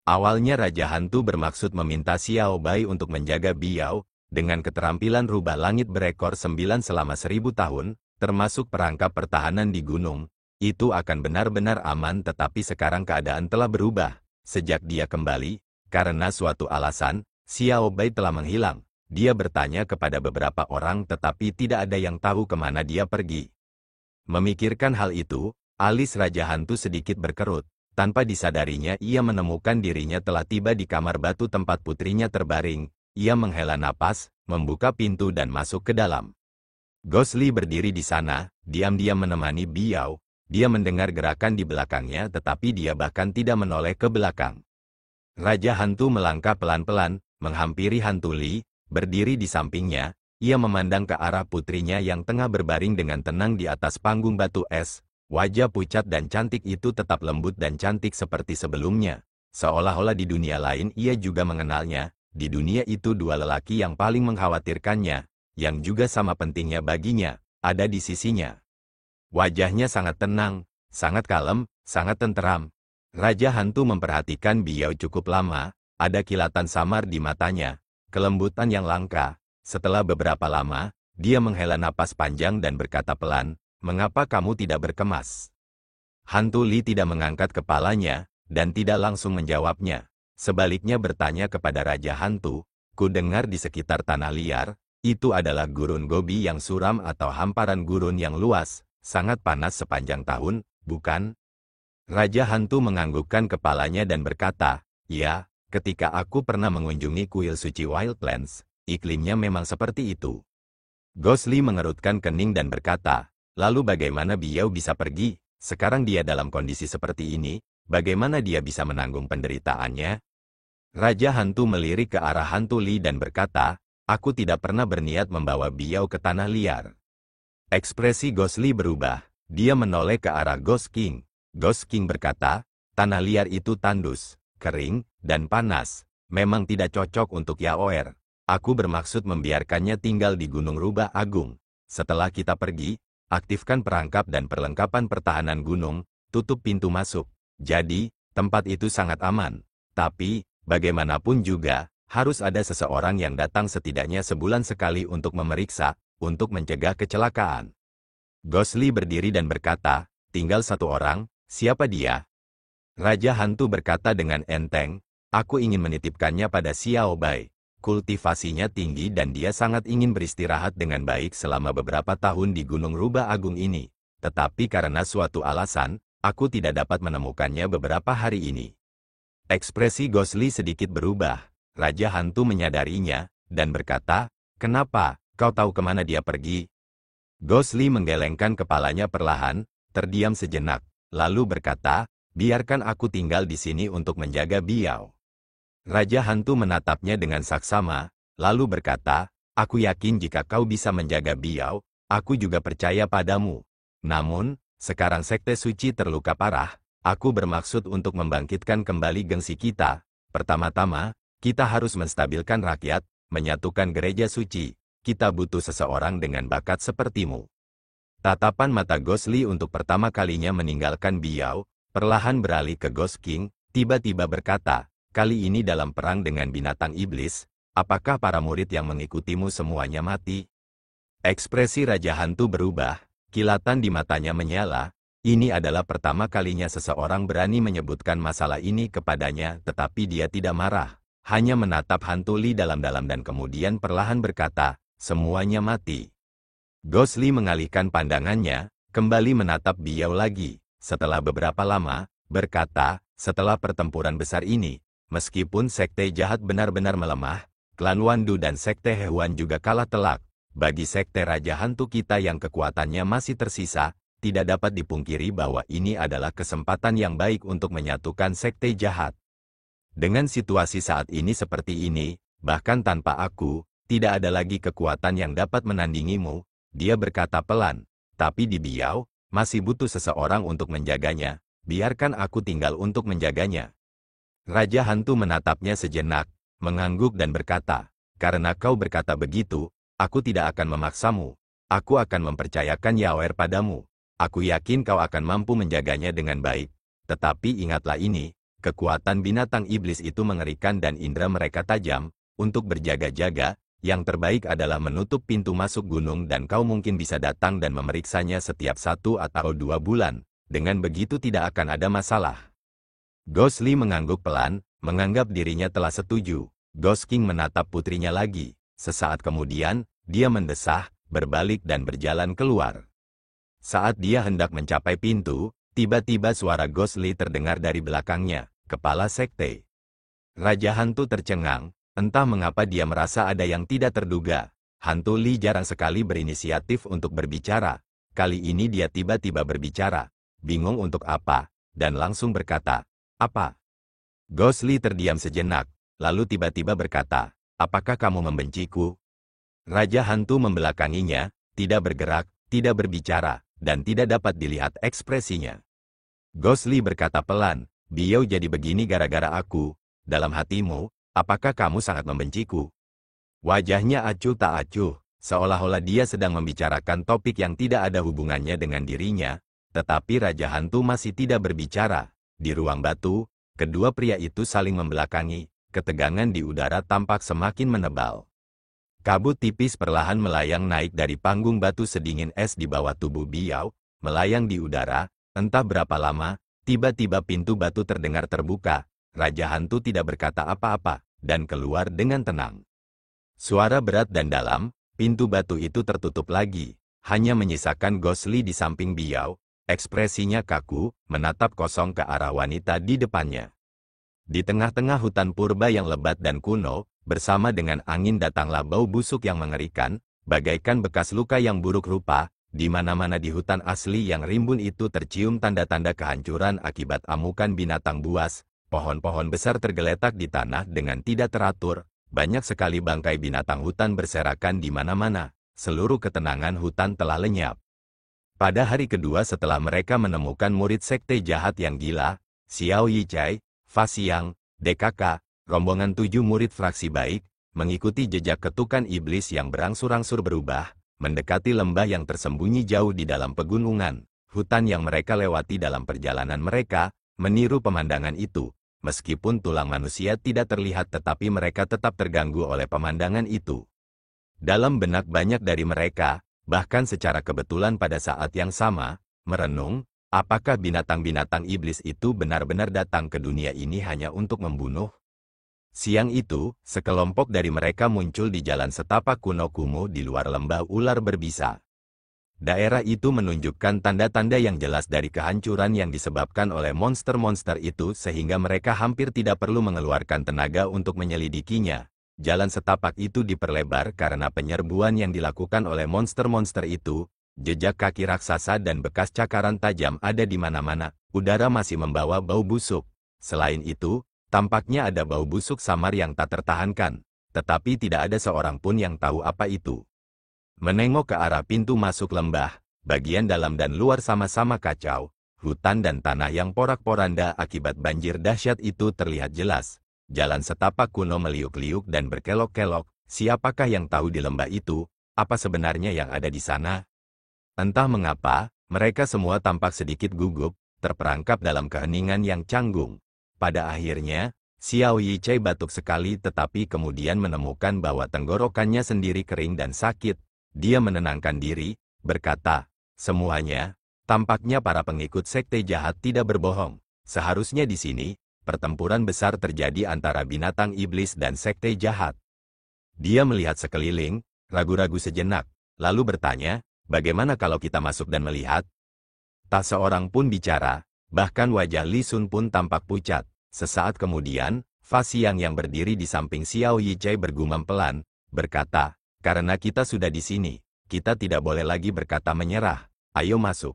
S1: Awalnya Raja Hantu bermaksud meminta Xiao Bai untuk menjaga Biao, dengan keterampilan rubah langit berekor 9 selama 1000 tahun, termasuk perangkap pertahanan di gunung. Itu akan benar-benar aman, tetapi sekarang keadaan telah berubah. Sejak dia kembali, karena suatu alasan, Xiao Bai telah menghilang. Dia bertanya kepada beberapa orang tetapi tidak ada yang tahu kemana dia pergi. Memikirkan hal itu, alis Raja Hantu sedikit berkerut. Tanpa disadarinya ia menemukan dirinya telah tiba di kamar batu tempat putrinya terbaring. Ia menghela napas, membuka pintu dan masuk ke dalam. Gosli berdiri di sana, diam-diam menemani Biao. Dia mendengar gerakan di belakangnya tetapi dia bahkan tidak menoleh ke belakang. Raja Hantu melangkah pelan-pelan, menghampiri Hantu Li, berdiri di sampingnya. Ia memandang ke arah putrinya yang tengah berbaring dengan tenang di atas panggung batu es. Wajah pucat dan cantik itu tetap lembut dan cantik seperti sebelumnya. Seolah-olah di dunia lain ia juga mengenalnya. Di dunia itu dua lelaki yang paling mengkhawatirkannya, yang juga sama pentingnya baginya, ada di sisinya. Wajahnya sangat tenang, sangat kalem, sangat tenteram. Raja Hantu memperhatikan Biao cukup lama, ada kilatan samar di matanya, kelembutan yang langka. Setelah beberapa lama, dia menghela napas panjang dan berkata pelan, "Mengapa kamu tidak berkemas?" Hantu Li tidak mengangkat kepalanya, dan tidak langsung menjawabnya. Sebaliknya bertanya kepada Raja Hantu, "Ku dengar di sekitar Tanah Liar, itu adalah gurun Gobi yang suram atau hamparan gurun yang luas, sangat panas sepanjang tahun, bukan?" Raja Hantu menganggukkan kepalanya dan berkata, "Ya, ketika aku pernah mengunjungi kuil suci Wildlands, iklimnya memang seperti itu." Gosli mengerutkan kening dan berkata, "Lalu bagaimana Biao bisa pergi? Sekarang dia dalam kondisi seperti ini, bagaimana dia bisa menanggung penderitaannya?" Raja Hantu melirik ke arah Hantu Li dan berkata, aku tidak pernah berniat membawa Biao ke tanah liar. Ekspresi Ghost Li berubah. Dia menoleh ke arah Ghost King. Ghost King berkata, tanah liar itu tandus, kering, dan panas. Memang tidak cocok untuk Yaoer. Aku bermaksud membiarkannya tinggal di Gunung Rubah Agung. Setelah kita pergi, aktifkan perangkap dan perlengkapan pertahanan gunung, tutup pintu masuk. Jadi, tempat itu sangat aman. Tapi, bagaimanapun juga, harus ada seseorang yang datang setidaknya sebulan sekali untuk memeriksa, untuk mencegah kecelakaan. Ghost Li berdiri dan berkata, tinggal satu orang, siapa dia? Raja Hantu berkata dengan enteng, aku ingin menitipkannya pada Xiao Bai. Kultivasinya tinggi dan dia sangat ingin beristirahat dengan baik selama beberapa tahun di Gunung Rubah Agung ini. Tetapi karena suatu alasan, aku tidak dapat menemukannya beberapa hari ini. Ekspresi Ghost Li sedikit berubah. Raja Hantu menyadarinya, dan berkata, kenapa, kau tahu kemana dia pergi? Ghost Li menggelengkan kepalanya perlahan, terdiam sejenak, lalu berkata, biarkan aku tinggal di sini untuk menjaga Biao. Raja Hantu menatapnya dengan saksama, lalu berkata, aku yakin jika kau bisa menjaga Biao, aku juga percaya padamu. Namun, sekarang Sekte Suci terluka parah, aku bermaksud untuk membangkitkan kembali gengsi kita. Pertama-tama, kita harus menstabilkan rakyat, menyatukan gereja suci. Kita butuh seseorang dengan bakat sepertimu. Tatapan mata Ghost Li untuk pertama kalinya meninggalkan Biao, perlahan beralih ke Ghost King, tiba-tiba berkata, kali ini dalam perang dengan binatang iblis, apakah para murid yang mengikutimu semuanya mati? Ekspresi Raja Hantu berubah, kilatan di matanya menyala. Ini adalah pertama kalinya seseorang berani menyebutkan masalah ini kepadanya, tetapi dia tidak marah. Hanya menatap Hantu Li dalam-dalam dan kemudian perlahan berkata, semuanya mati. Ghost Li mengalihkan pandangannya, kembali menatap Biao lagi. Setelah beberapa lama, berkata, setelah pertempuran besar ini, meskipun Sekte Jahat benar-benar melemah, klan Wandu dan Sekte Hewan juga kalah telak. Bagi Sekte Raja Hantu kita yang kekuatannya masih tersisa, tidak dapat dipungkiri bahwa ini adalah kesempatan yang baik untuk menyatukan Sekte Jahat. Dengan situasi saat ini seperti ini, bahkan tanpa aku, tidak ada lagi kekuatan yang dapat menandingimu, dia berkata pelan. Tapi di Biao, masih butuh seseorang untuk menjaganya, biarkan aku tinggal untuk menjaganya. Raja Hantu menatapnya sejenak, mengangguk dan berkata, karena kau berkata begitu, aku tidak akan memaksamu. Aku akan mempercayakan Yaoer padamu. Aku yakin kau akan mampu menjaganya dengan baik. Tetapi ingatlah ini, kekuatan binatang iblis itu mengerikan dan indera mereka tajam. Untuk berjaga-jaga, yang terbaik adalah menutup pintu masuk gunung dan kau mungkin bisa datang dan memeriksanya setiap 1 atau 2 bulan. Dengan begitu tidak akan ada masalah. Ghost Li mengangguk pelan, menganggap dirinya telah setuju. Ghost King menatap putrinya lagi. Sesaat kemudian, dia mendesah, berbalik dan berjalan keluar. Saat dia hendak mencapai pintu, tiba-tiba suara Ghost Li terdengar dari belakangnya, kepala sekte. Raja Hantu tercengang, entah mengapa dia merasa ada yang tidak terduga. Hantu Li jarang sekali berinisiatif untuk berbicara. Kali ini dia tiba-tiba berbicara, bingung untuk apa, dan langsung berkata, apa? Ghost Li terdiam sejenak, lalu tiba-tiba berkata, apakah kamu membenciku? Raja Hantu membelakanginya, tidak bergerak, tidak berbicara, dan tidak dapat dilihat ekspresinya. Ghost Li berkata pelan, Biao jadi begini gara-gara aku. Dalam hatimu, apakah kamu sangat membenciku? Wajahnya acuh tak acuh, seolah-olah dia sedang membicarakan topik yang tidak ada hubungannya dengan dirinya, tetapi Raja Hantu masih tidak berbicara. Di ruang batu, kedua pria itu saling membelakangi, ketegangan di udara tampak semakin menebal. Kabut tipis perlahan melayang naik dari panggung batu sedingin es di bawah tubuh Biao, melayang di udara, entah berapa lama, tiba-tiba pintu batu terdengar terbuka. Raja Hantu tidak berkata apa-apa, dan keluar dengan tenang. Suara berat dan dalam, pintu batu itu tertutup lagi, hanya menyisakan Ghost Li di samping Biao, ekspresinya kaku, menatap kosong ke arah wanita di depannya. Di tengah-tengah hutan purba yang lebat dan kuno, bersama dengan angin datanglah bau busuk yang mengerikan, bagaikan bekas luka yang buruk rupa, di mana-mana di hutan asli yang rimbun itu tercium tanda-tanda kehancuran akibat amukan binatang buas. Pohon-pohon besar tergeletak di tanah dengan tidak teratur, banyak sekali bangkai binatang hutan berserakan di mana-mana, seluruh ketenangan hutan telah lenyap. Pada hari kedua setelah mereka menemukan murid sekte jahat yang gila, Xiao Yichai, Fa Xiang, DKK, rombongan 7 murid fraksi baik, mengikuti jejak ketukan iblis yang berangsur-angsur berubah, mendekati lembah yang tersembunyi jauh di dalam pegunungan, hutan yang mereka lewati dalam perjalanan mereka, meniru pemandangan itu. Meskipun tulang manusia tidak terlihat tetapi mereka tetap terganggu oleh pemandangan itu. Dalam benak banyak dari mereka, bahkan secara kebetulan pada saat yang sama, merenung, apakah binatang-binatang iblis itu benar-benar datang ke dunia ini hanya untuk membunuh? Siang itu, sekelompok dari mereka muncul di jalan setapak kuno kumuh di luar lembah ular berbisa. Daerah itu menunjukkan tanda-tanda yang jelas dari kehancuran yang disebabkan oleh monster-monster itu sehingga mereka hampir tidak perlu mengeluarkan tenaga untuk menyelidikinya. Jalan setapak itu diperlebar karena penyerbuan yang dilakukan oleh monster-monster itu. Jejak kaki raksasa dan bekas cakaran tajam ada di mana-mana. Udara masih membawa bau busuk. Selain itu, tampaknya ada bau busuk samar yang tak tertahankan. Tetapi tidak ada seorang pun yang tahu apa itu. Menengok ke arah pintu masuk lembah, bagian dalam dan luar sama-sama kacau. Hutan dan tanah yang porak-poranda akibat banjir dahsyat itu terlihat jelas. Jalan setapak kuno meliuk-liuk dan berkelok-kelok. Siapakah yang tahu di lembah itu? Apa sebenarnya yang ada di sana? Entah mengapa, mereka semua tampak sedikit gugup, terperangkap dalam keheningan yang canggung. Pada akhirnya, Xiao Yichai batuk sekali tetapi kemudian menemukan bahwa tenggorokannya sendiri kering dan sakit. Dia menenangkan diri, berkata, semuanya, tampaknya para pengikut sekte jahat tidak berbohong. Seharusnya di sini, pertempuran besar terjadi antara binatang iblis dan sekte jahat. Dia melihat sekeliling, ragu-ragu sejenak, lalu bertanya, bagaimana kalau kita masuk dan melihat? Tak seorang pun bicara, bahkan wajah Li Sun pun tampak pucat. Sesaat kemudian, Fa Xiang yang berdiri di samping Xiao Yichai bergumam pelan, berkata, karena kita sudah di sini, kita tidak boleh lagi berkata menyerah, ayo masuk.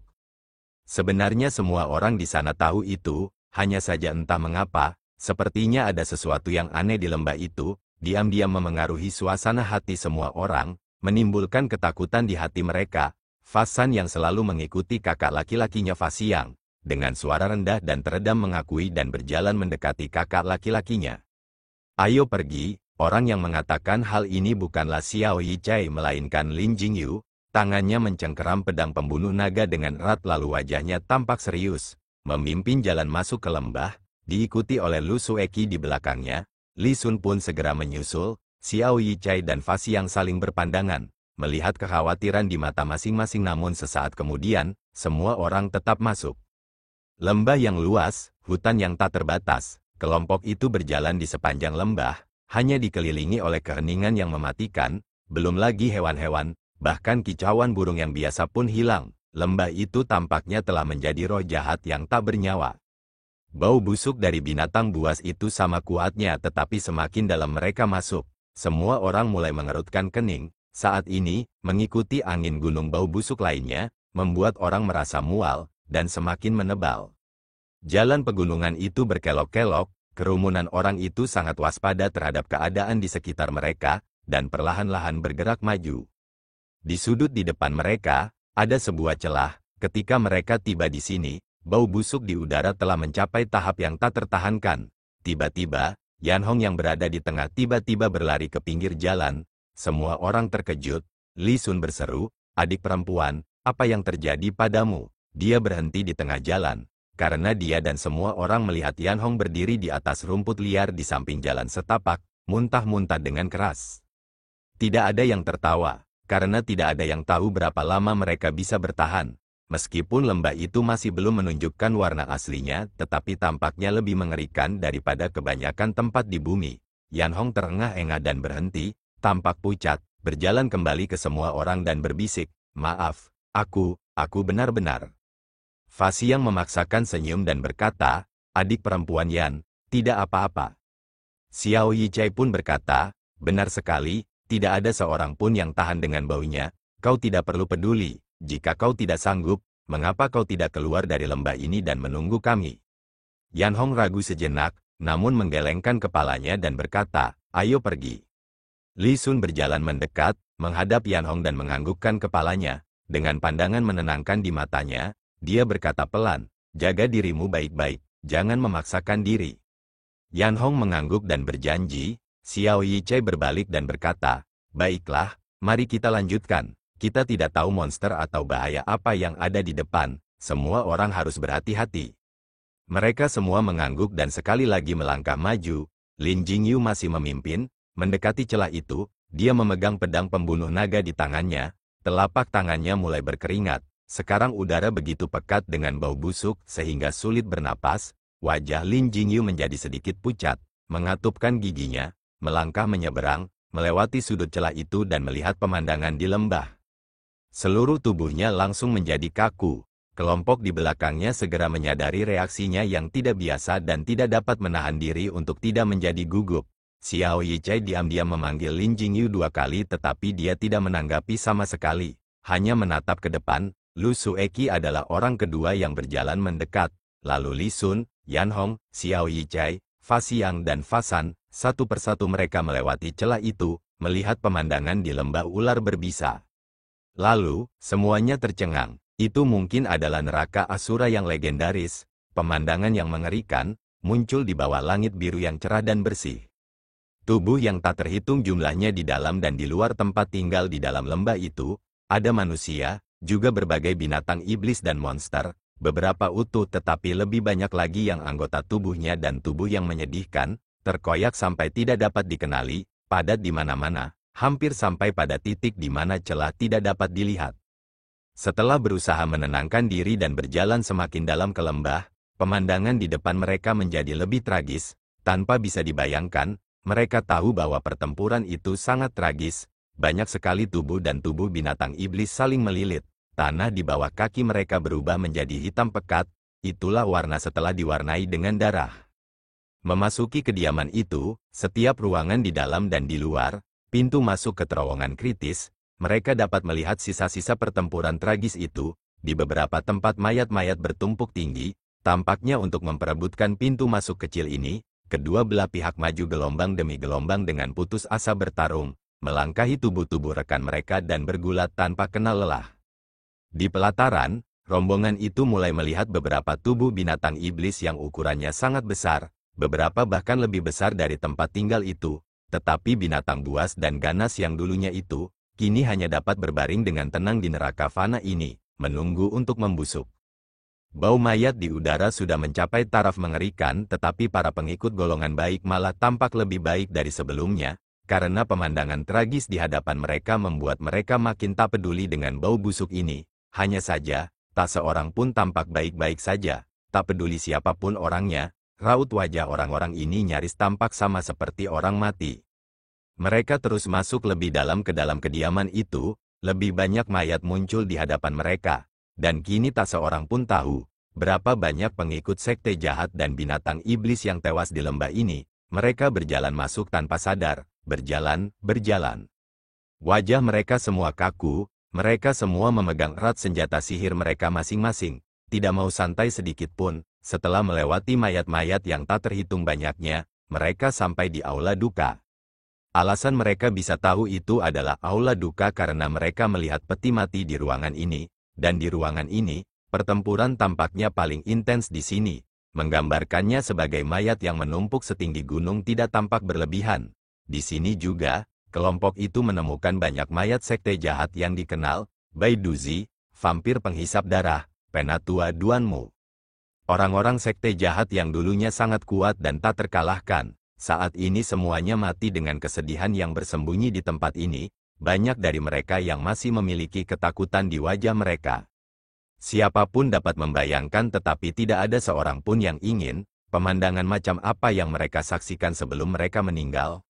S1: Sebenarnya semua orang di sana tahu itu, hanya saja entah mengapa, sepertinya ada sesuatu yang aneh di lembah itu, diam-diam memengaruhi suasana hati semua orang, menimbulkan ketakutan di hati mereka. Fa San yang selalu mengikuti kakak laki-lakinya Fa Xiang, dengan suara rendah dan teredam mengakui dan berjalan mendekati kakak laki-lakinya. Ayo pergi. Orang yang mengatakan hal ini bukanlah Xiao Yichai melainkan Lin Jingyu, tangannya mencengkeram pedang pembunuh naga dengan erat lalu wajahnya tampak serius, memimpin jalan masuk ke lembah, diikuti oleh Lu Sueki di belakangnya. Li Sun pun segera menyusul. Xiao Yichai dan Fa Xiang saling berpandangan, melihat kekhawatiran di mata masing-masing namun sesaat kemudian, semua orang tetap masuk. Lembah yang luas, hutan yang tak terbatas, kelompok itu berjalan di sepanjang lembah, hanya dikelilingi oleh keheningan yang mematikan, belum lagi hewan-hewan, bahkan kicauan burung yang biasa pun hilang. Lembah itu tampaknya telah menjadi roh jahat yang tak bernyawa. Bau busuk dari binatang buas itu sama kuatnya tetapi semakin dalam mereka masuk, semua orang mulai mengerutkan kening. Saat ini, mengikuti angin gunung bau busuk lainnya, membuat orang merasa mual, dan semakin menebal. Jalan pegunungan itu berkelok-kelok. Kerumunan orang itu sangat waspada terhadap keadaan di sekitar mereka, dan perlahan-lahan bergerak maju. Di sudut di depan mereka, ada sebuah celah. Ketika mereka tiba di sini, bau busuk di udara telah mencapai tahap yang tak tertahankan. Tiba-tiba, Yan Hong yang berada di tengah tiba-tiba berlari ke pinggir jalan. Semua orang terkejut. Li Sun berseru, adik perempuan, apa yang terjadi padamu? Dia berhenti di tengah jalan. Karena dia dan semua orang melihat Yan Hong berdiri di atas rumput liar di samping jalan setapak, muntah-muntah dengan keras. Tidak ada yang tertawa, karena tidak ada yang tahu berapa lama mereka bisa bertahan. Meskipun lembah itu masih belum menunjukkan warna aslinya, tetapi tampaknya lebih mengerikan daripada kebanyakan tempat di bumi. Yan Hong terengah-engah dan berhenti, tampak pucat, berjalan kembali ke semua orang dan berbisik, maaf, aku benar-benar. Fa Xiang memaksakan senyum dan berkata, adik perempuan Yan, tidak apa-apa. Xiao Yichai pun berkata, benar sekali, tidak ada seorang pun yang tahan dengan baunya, kau tidak perlu peduli, jika kau tidak sanggup, mengapa kau tidak keluar dari lembah ini dan menunggu kami? Yan Hong ragu sejenak, namun menggelengkan kepalanya dan berkata, "Ayo pergi." Li Sun berjalan mendekat, menghadap Yan Hong dan menganggukkan kepalanya. Dengan pandangan menenangkan di matanya, dia berkata pelan, "Jaga dirimu baik-baik, jangan memaksakan diri." Yan Hong mengangguk dan berjanji. Xiao Yichai berbalik dan berkata, "Baiklah, mari kita lanjutkan. Kita tidak tahu monster atau bahaya apa yang ada di depan. Semua orang harus berhati-hati." Mereka semua mengangguk dan sekali lagi melangkah maju. Lin Jingyu masih memimpin. Mendekati celah itu, dia memegang pedang pembunuh naga di tangannya. Telapak tangannya mulai berkeringat. Sekarang udara begitu pekat dengan bau busuk sehingga sulit bernapas. Wajah Lin Jingyu menjadi sedikit pucat. Mengatupkan giginya, melangkah menyeberang, melewati sudut celah itu dan melihat pemandangan di lembah. Seluruh tubuhnya langsung menjadi kaku. Kelompok di belakangnya segera menyadari reaksinya yang tidak biasa dan tidak dapat menahan diri untuk tidak menjadi gugup. Xiao Yichai diam-diam memanggil Lin Jingyu 2 kali tetapi dia tidak menanggapi sama sekali. Hanya menatap ke depan. Lu Sueki adalah orang kedua yang berjalan mendekat. Lalu Li Sun, Yan Hong, Xiao Yichai, Fa Xiang dan Fa San, satu persatu mereka melewati celah itu, melihat pemandangan di lembah ular berbisa. Lalu, semuanya tercengang. Itu mungkin adalah neraka Asura yang legendaris. Pemandangan yang mengerikan, muncul di bawah langit biru yang cerah dan bersih. Tubuh yang tak terhitung jumlahnya di dalam dan di luar tempat tinggal di dalam lembah itu, ada manusia, juga berbagai binatang iblis dan monster, beberapa utuh tetapi lebih banyak lagi yang anggota tubuhnya dan tubuh yang menyedihkan, terkoyak sampai tidak dapat dikenali, padat di mana-mana, hampir sampai pada titik di mana celah tidak dapat dilihat. Setelah berusaha menenangkan diri dan berjalan semakin dalam ke lembah, pemandangan di depan mereka menjadi lebih tragis. Tanpa bisa dibayangkan, mereka tahu bahwa pertempuran itu sangat tragis. Banyak sekali tubuh dan tubuh binatang iblis saling melilit. Tanah di bawah kaki mereka berubah menjadi hitam pekat. Itulah warna setelah diwarnai dengan darah. Memasuki kediaman itu, setiap ruangan di dalam dan di luar, pintu masuk ke terowongan kritis, mereka dapat melihat sisa-sisa pertempuran tragis itu. Di beberapa tempat mayat-mayat bertumpuk tinggi, tampaknya untuk memperebutkan pintu masuk kecil ini, kedua belah pihak maju gelombang demi gelombang dengan putus asa bertarung, melangkahi tubuh-tubuh rekan mereka dan bergulat tanpa kenal lelah. Di pelataran, rombongan itu mulai melihat beberapa tubuh binatang iblis yang ukurannya sangat besar, beberapa bahkan lebih besar dari tempat tinggal itu, tetapi binatang buas dan ganas yang dulunya itu, kini hanya dapat berbaring dengan tenang di neraka fana ini, menunggu untuk membusuk. Bau mayat di udara sudah mencapai taraf mengerikan tetapi para pengikut golongan baik malah tampak lebih baik dari sebelumnya, karena pemandangan tragis di hadapan mereka membuat mereka makin tak peduli dengan bau busuk ini. Hanya saja, tak seorang pun tampak baik-baik saja, tak peduli siapapun orangnya, raut wajah orang-orang ini nyaris tampak sama seperti orang mati. Mereka terus masuk lebih dalam ke dalam kediaman itu, lebih banyak mayat muncul di hadapan mereka, dan kini tak seorang pun tahu, berapa banyak pengikut sekte jahat dan binatang iblis yang tewas di lembah ini. Mereka berjalan masuk tanpa sadar, berjalan. Wajah mereka semua kaku. Mereka semua memegang erat senjata sihir mereka masing-masing, tidak mau santai sedikit pun. Setelah melewati mayat-mayat yang tak terhitung banyaknya, mereka sampai di aula duka. Alasan mereka bisa tahu itu adalah aula duka karena mereka melihat peti mati di ruangan ini, dan di ruangan ini, pertempuran tampaknya paling intens di sini. Menggambarkannya sebagai mayat yang menumpuk setinggi gunung tidak tampak berlebihan. Di sini juga, kelompok itu menemukan banyak mayat sekte jahat yang dikenal, Baiduzi, vampir penghisap darah, Penatua Duanmu. Orang-orang sekte jahat yang dulunya sangat kuat dan tak terkalahkan, saat ini semuanya mati dengan kesedihan yang bersembunyi di tempat ini. Banyak dari mereka yang masih memiliki ketakutan di wajah mereka. Siapapun dapat membayangkan tetapi tidak ada seorang pun yang ingin, pemandangan macam apa yang mereka saksikan sebelum mereka meninggal.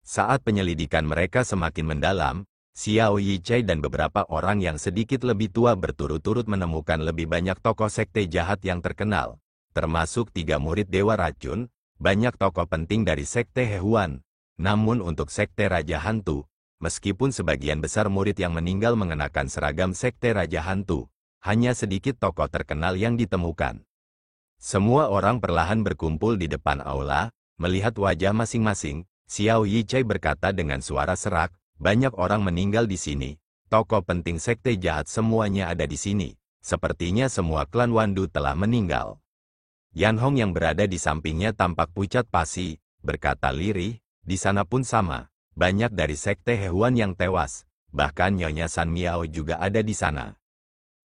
S1: Saat penyelidikan mereka semakin mendalam, Xiao Yichai dan beberapa orang yang sedikit lebih tua berturut-turut menemukan lebih banyak tokoh sekte jahat yang terkenal, termasuk 3 murid Dewa Racun, banyak tokoh penting dari sekte Hehuan. Namun untuk sekte Raja Hantu, meskipun sebagian besar murid yang meninggal mengenakan seragam sekte Raja Hantu, hanya sedikit tokoh terkenal yang ditemukan. Semua orang perlahan berkumpul di depan aula, melihat wajah masing-masing. Xiao Yichai berkata dengan suara serak, banyak orang meninggal di sini. Tokoh penting sekte jahat semuanya ada di sini. Sepertinya semua klan Wandu telah meninggal. Yan Hong yang berada di sampingnya tampak pucat pasi, berkata lirih, di sana pun sama. Banyak dari sekte Hehuan yang tewas. Bahkan Nyonya San Miao juga ada di sana.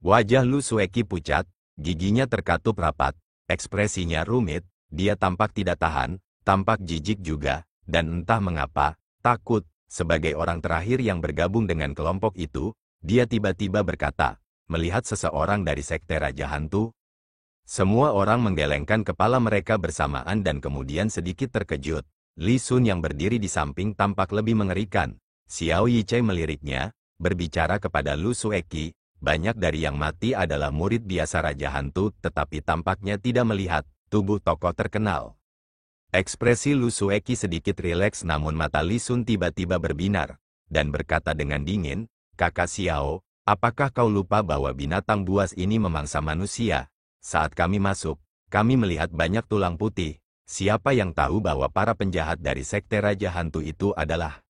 S1: Wajah Lu Sueki pucat, giginya terkatup rapat, ekspresinya rumit, dia tampak tidak tahan, tampak jijik juga, dan entah mengapa, takut. Sebagai orang terakhir yang bergabung dengan kelompok itu, dia tiba-tiba berkata, melihat seseorang dari sekte Raja Hantu. Semua orang menggelengkan kepala mereka bersamaan dan kemudian sedikit terkejut. Li Sun yang berdiri di samping tampak lebih mengerikan. Xiao Yichai meliriknya, berbicara kepada Lu Sueki, banyak dari yang mati adalah murid biasa Raja Hantu tetapi tampaknya tidak melihat tubuh tokoh terkenal. Ekspresi Lu Sueki sedikit rileks namun mata Li Sun tiba-tiba berbinar, dan berkata dengan dingin, Kakak Xiao, apakah kau lupa bahwa binatang buas ini memangsa manusia? Saat kami masuk, kami melihat banyak tulang putih. Siapa yang tahu bahwa para penjahat dari sekte Raja Hantu itu adalah?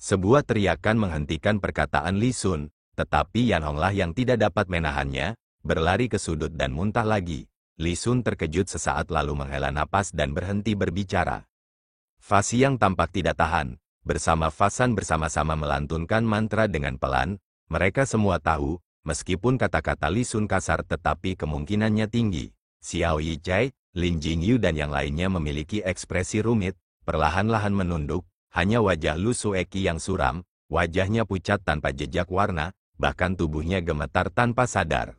S1: Sebuah teriakan menghentikan perkataan Li Sun, tetapi Yan Honglah yang tidak dapat menahannya, berlari ke sudut dan muntah lagi. Li Sun terkejut sesaat lalu menghela napas dan berhenti berbicara. Fa Xiang tampak tidak tahan, bersama Fasan bersama-sama melantunkan mantra dengan pelan. Mereka semua tahu, meskipun kata-kata Li Sun kasar tetapi kemungkinannya tinggi. Xiao Yichai, Lin Jingyu dan yang lainnya memiliki ekspresi rumit, perlahan-lahan menunduk, hanya wajah Lu Sueki yang suram, wajahnya pucat tanpa jejak warna, bahkan tubuhnya gemetar tanpa sadar.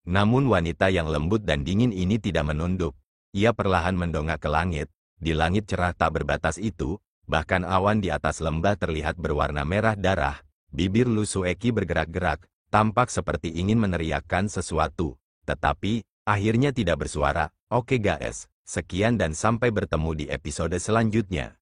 S1: Namun wanita yang lembut dan dingin ini tidak menunduk, ia perlahan mendongak ke langit, di langit cerah tak berbatas itu, bahkan awan di atas lembah terlihat berwarna merah darah, bibir Lu Sueki bergerak-gerak, tampak seperti ingin meneriakkan sesuatu, tetapi akhirnya tidak bersuara. Oke guys, sekian dan sampai bertemu di episode selanjutnya.